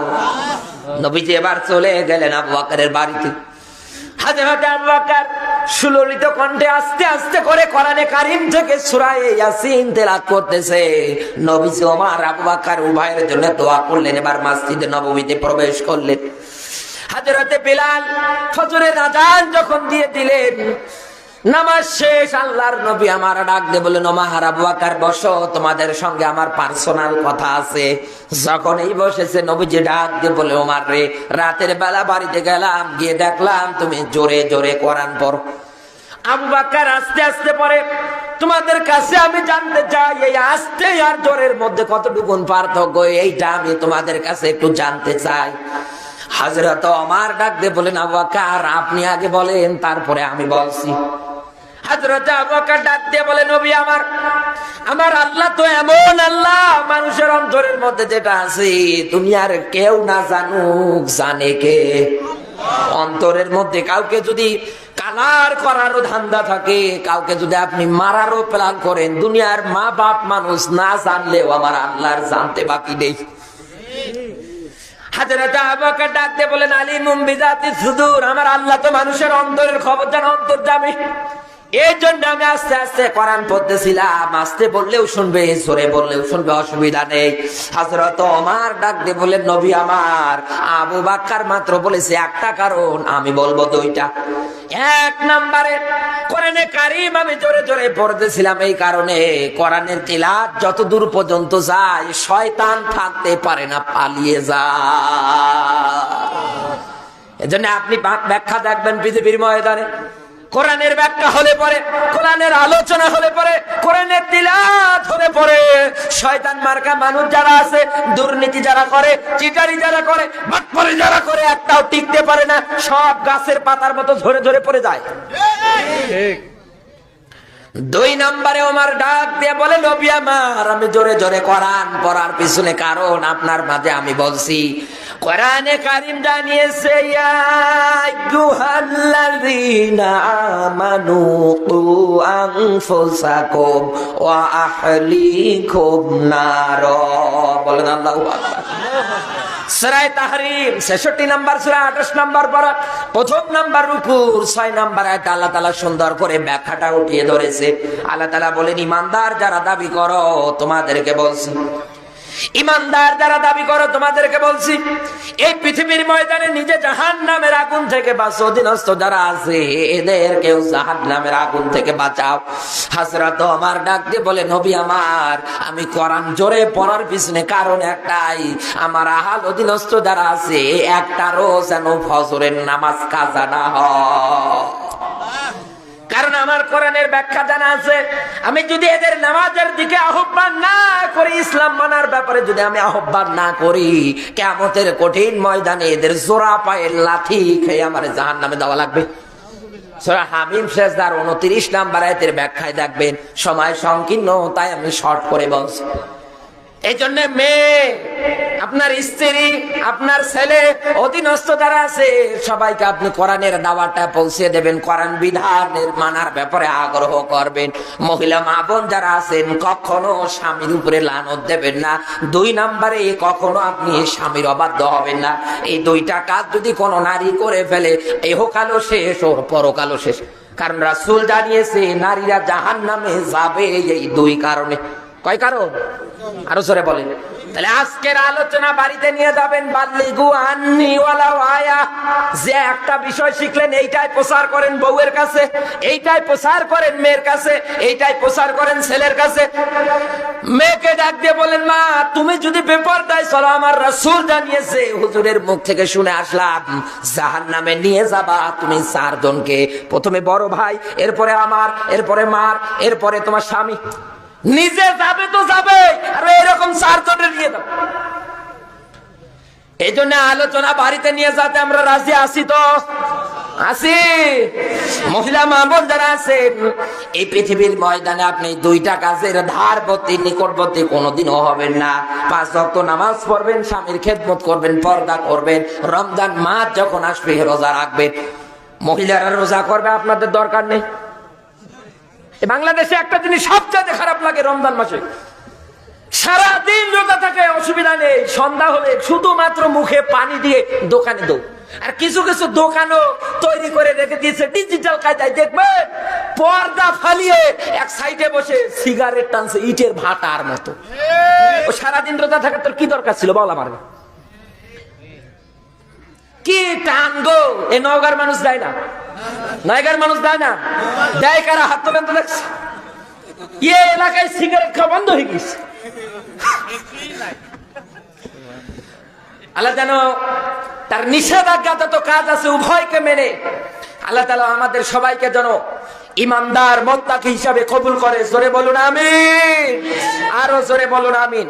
নবীজি এবার চলে গেলেন আবু বকরের বাড়িতে। হযরত আবু বকর সুললিত কণ্ঠে আস্তে আস্তে করে কোরআনে কারীম থেকে সূরা ইয়াসিন তেলাওয়াত করতেছে। নবীজি ওমর, আবু বকর উভয়ের জন্য দোয়া করলেন। এবার মসজিদে নববীতে প্রবেশ করলেন। হযরতে বিলাল ফজরের আযান যখন দিয়ে দিলেন, নামাজ শেষ, আল্লাহর নবী আমার ডাক দিয়ে বললেন, ওমর, আবু বকর বসো, তোমাদের সঙ্গে আমার পার্সোনাল কথা আছে। যখন এই বসেছে, নবীজি ডাক দিয়ে বলে, ওমর রে, রাতের বেলা বাড়িতে গেলাম, গিয়ে দেখলাম তুমি জোরে জোরে কোরআন পড়ো। আবু বকর আস্তে আস্তে পড়ে। তোমাদের কাছে আমি জানতে চাই, এই আস্তে আর জোরের মধ্যে কতটুকু পার্থক্য, এইটা আমি তোমাদের কাছে একটু জানতে চাই। হযরত ওমর ডাক দিয়ে বলেন, আবু বকর আপনি আগে বলেন, তারপরে আমি বলছি। হযরত আবু বকর ডাক দিয়ে বলেন, নবী আমার, আমার আল্লাহ তো এমন আল্লাহ, মানুষের অন্তরের মধ্যে যেটা আছে দুনিয়ার কেউ না জানুক, জানে কে? অন্তরের মধ্যে কাউকে যদি কালার করারও ধান্দা থাকে, কাউকে যদি আপনি মারারও প্ল্যান করেন, দুনিয়ার মা বাপ মানুষ না জানলেও আমার আল্লাহর জানতে বাকি নেই। হযরত আবু বকর ডাক দিয়ে বলেন, আলিমুম বিযাতি সুদূর, আমার আল্লাহ তো মানুষের অন্তরের খবর জানে, অন্তর্যামী। এই জন্য আমি আস্তে আস্তে কোরআন পড়তেছিলাম। আস্তে বললেও শুনবে, জোরে বললেও শুনবে, অসুবিধা নেই। হযরত ওমর ডাক দিয়ে বললেন, নবী আমার, আবু বকর মাত্র বলেছে একটা কারণ, আমি বলবো দুইটা। এক নম্বরে কোরআনে কারীম আমি জোরে জোরে পড়তেছিলাম, এই কারণে কোরআনের তিলাওয়াত যত দূর পর্যন্ত যায় শয়তান থাকতে পারে না, পালিয়ে যায়। এজন্য আপনি ব্যাখ্যা দেখবেন পৃথিবীর ময়দানে, কোরআনের ব্যাখ্যা হলে পরে, কোরআনের আলোচনা হলে পরে, কোরআনের তিলাওয়াত হলে পরে, শয়তান মার্কা মানুষ যারা আছে, দুর্নীতি যারা করে, চিটারি যারা করে, বাটপারি যারা করে, একটাও টিকতে পারে না, সব গাছের পাতার মতো ঝরে ঝরে পড়ে যায়। ঠিক। দুই নম্বরে ওমর ডাক দিয়ে বলে, নবী আমার, আমি জোরে জোরে কোরআন পড়ার পিছনে কারণ আপনার মাঝে আমি বলছি, কোরআনে কারীম জানিয়েছে, ইয়া আইয়ুহাল্লাযীনা আমানু কু আনফুসাকুম ওয়া আহলিকুম নার। বলেন আল্লাহু আকবার। সূরা তাহরীম 66 নম্বর সূরা 28 নম্বর পারা, প্রথম নাম্বার রুকুর 6 নম্বর আয়াত আল্লাহ তাআলা সুন্দর করে ব্যাখ্যাটা উঠিয়ে ধরেছে। আল্লাহ তাআলা বলেন, ঈমানদার যারা দাবি করো তোমাদেরকে বলছি, ঈমানদার যারা দাবি করো তোমাদেরকে বলছি, এই পৃথিবীর ময়দানে নিজে জাহান্নামের আগুন থেকে বাঁচো, অধীনস্থ যারা আছে এদেরকেও জাহান্নামের আগুন থেকে বাঁচাও। হযরত ওমর ডাক দিয়ে বলে, নবী আমার, আমি কোরআন জোরে পড়ার পিছনে কারণ একটাই, আমার আহাল অধীনস্থ যারা আছে একটারও যেন ফজরের নামাজ কাজা না হয়। কারণ আমার কোরআনের ব্যাখ্যা জানা আছে, আমি যদি এদের নামাজের দিকে আহ্বান না করি, ইসলাম মানার ব্যাপারে যদি আমি আহ্বান না করি, কিয়ামতের কঠিন ময়দানে এদের জোড়া পায়ের লাথি খেয়ে আমার জাহান্নামে দেওয়া লাগবে। সূরা হামিম সিজদার 29 নম্বর আয়াতের ব্যাখ্যায় দেখবেন, সময় সংকীর্ণ তাই আমি শর্ট করে বলছি। এই জন্য মেয়ে, আপনার স্ত্রী, আপনার ছেলে, অধীনস্থ যারা আছে সবাইকে আপনি কোরআনের দাওয়াতটা পৌঁছে দেবেন, কোরআন বিধানের মানার ব্যাপারে আগ্রহ করবেন। মহিলা মা বোন যারা আছেন, কখনো স্বামীর উপরে লানত দেবেন না। 2 নম্বরে কখনো আপনি স্বামীর অবাধ্য হবেন না। এই দুইটা কাজ যদি কোনো নারী করে ফেলে, ইহকালও শেষ ওর পরকালও শেষ। কারণ রাসূল জানিয়েছে নারীরা জাহান্নামে যাবে এই 2 কারণে। কয় কারণ? আরো জোরে বলেন। তাহলে আজকের আলোচনা বাড়িতে নিয়ে যাবেন, বাল্লিগু আন্নি ওয়ালাউ আয়া। যে একটা বিষয় শিখলেন এইটাই প্রচার করেন বউয়ের কাছে, এইটাই প্রচার করেন মেয়ের কাছে, এইটাই প্রচার করেন ছেলের কাছে। মেয়েকে ডাক দিয়ে বলেন, মা তুমি যদি বেপরদায় চলো, আমার রাসূল জানিয়েছে, হুজুরের মুখ থেকে শুনে আসলাম, জাহান্নামে নিয়ে যাবা তুমি 4 জনকে। প্রথমে বড় ভাই, এরপরে আমার, এরপরে মার, এরপরে তোমার স্বামী। নিজে যাবে তো যাবে, আর এরকম 4 জনের নিয়ে যাবে। এই জন্য আলোচনা বাড়িতে নিয়ে যাতে আমরা রাজি আছি, তো আছি। মহিলা মা বোন যারা আছেন, এই পৃথিবীর ময়দানে আপনি 2টা কাজের ধারবর্তী নিকটবর্তী কোনোদিনও হবেন না। 5 ওয়াক্ত নামাজ পড়বেন, স্বামীর খেদমত করবেন, পর্দা করবেন, রমজান মাস যখন আসবে রোজা রাখবেন। মহিলারা রোজা করবে, আপনাদের দরকার নেই। বাংলাদেশে একটা জিনিস সবচেয়ে খারাপ লাগে, রমজান মাসে সারাদিন রোজা থাকে, অসুবিধা নেই, সন্ধ্যা হলে শুধুমাত্র মুখে পানি দিয়ে দোকানে দৌড়। আর কিছু কিছু দোকানও তৈরি করে রেখে দিয়েছে ডিজিটাল কায়দায়, দেখবেন পর্দা ফালিয়ে এক সাইডে বসে সিগারেট টানছে ইটের ভাটার মতো। ও সারাদিন রোজা থাকার তোর কি দরকার ছিল বল আমার? কি টানগো, এ নওগাঁর মানুষ দেয় না, নয়গার মানুষ দেয় না, দেয় কারা? হাত তোলেন তো দেখছি। এই এলাকায় সিগারেট খাওয়া বন্ধ হয়ে গেছে। আল্লাহ যেন তার নিষেধাজ্ঞাত কাজ আছে উভয়কে মেনে আল্লাহ তাআলা আমাদের সবাইকে যেন ইমানদার মুত্তাকি হিসাবে কবুল করে। জোরে বলুন আমিন, আরো জোরে বলুন আমিন।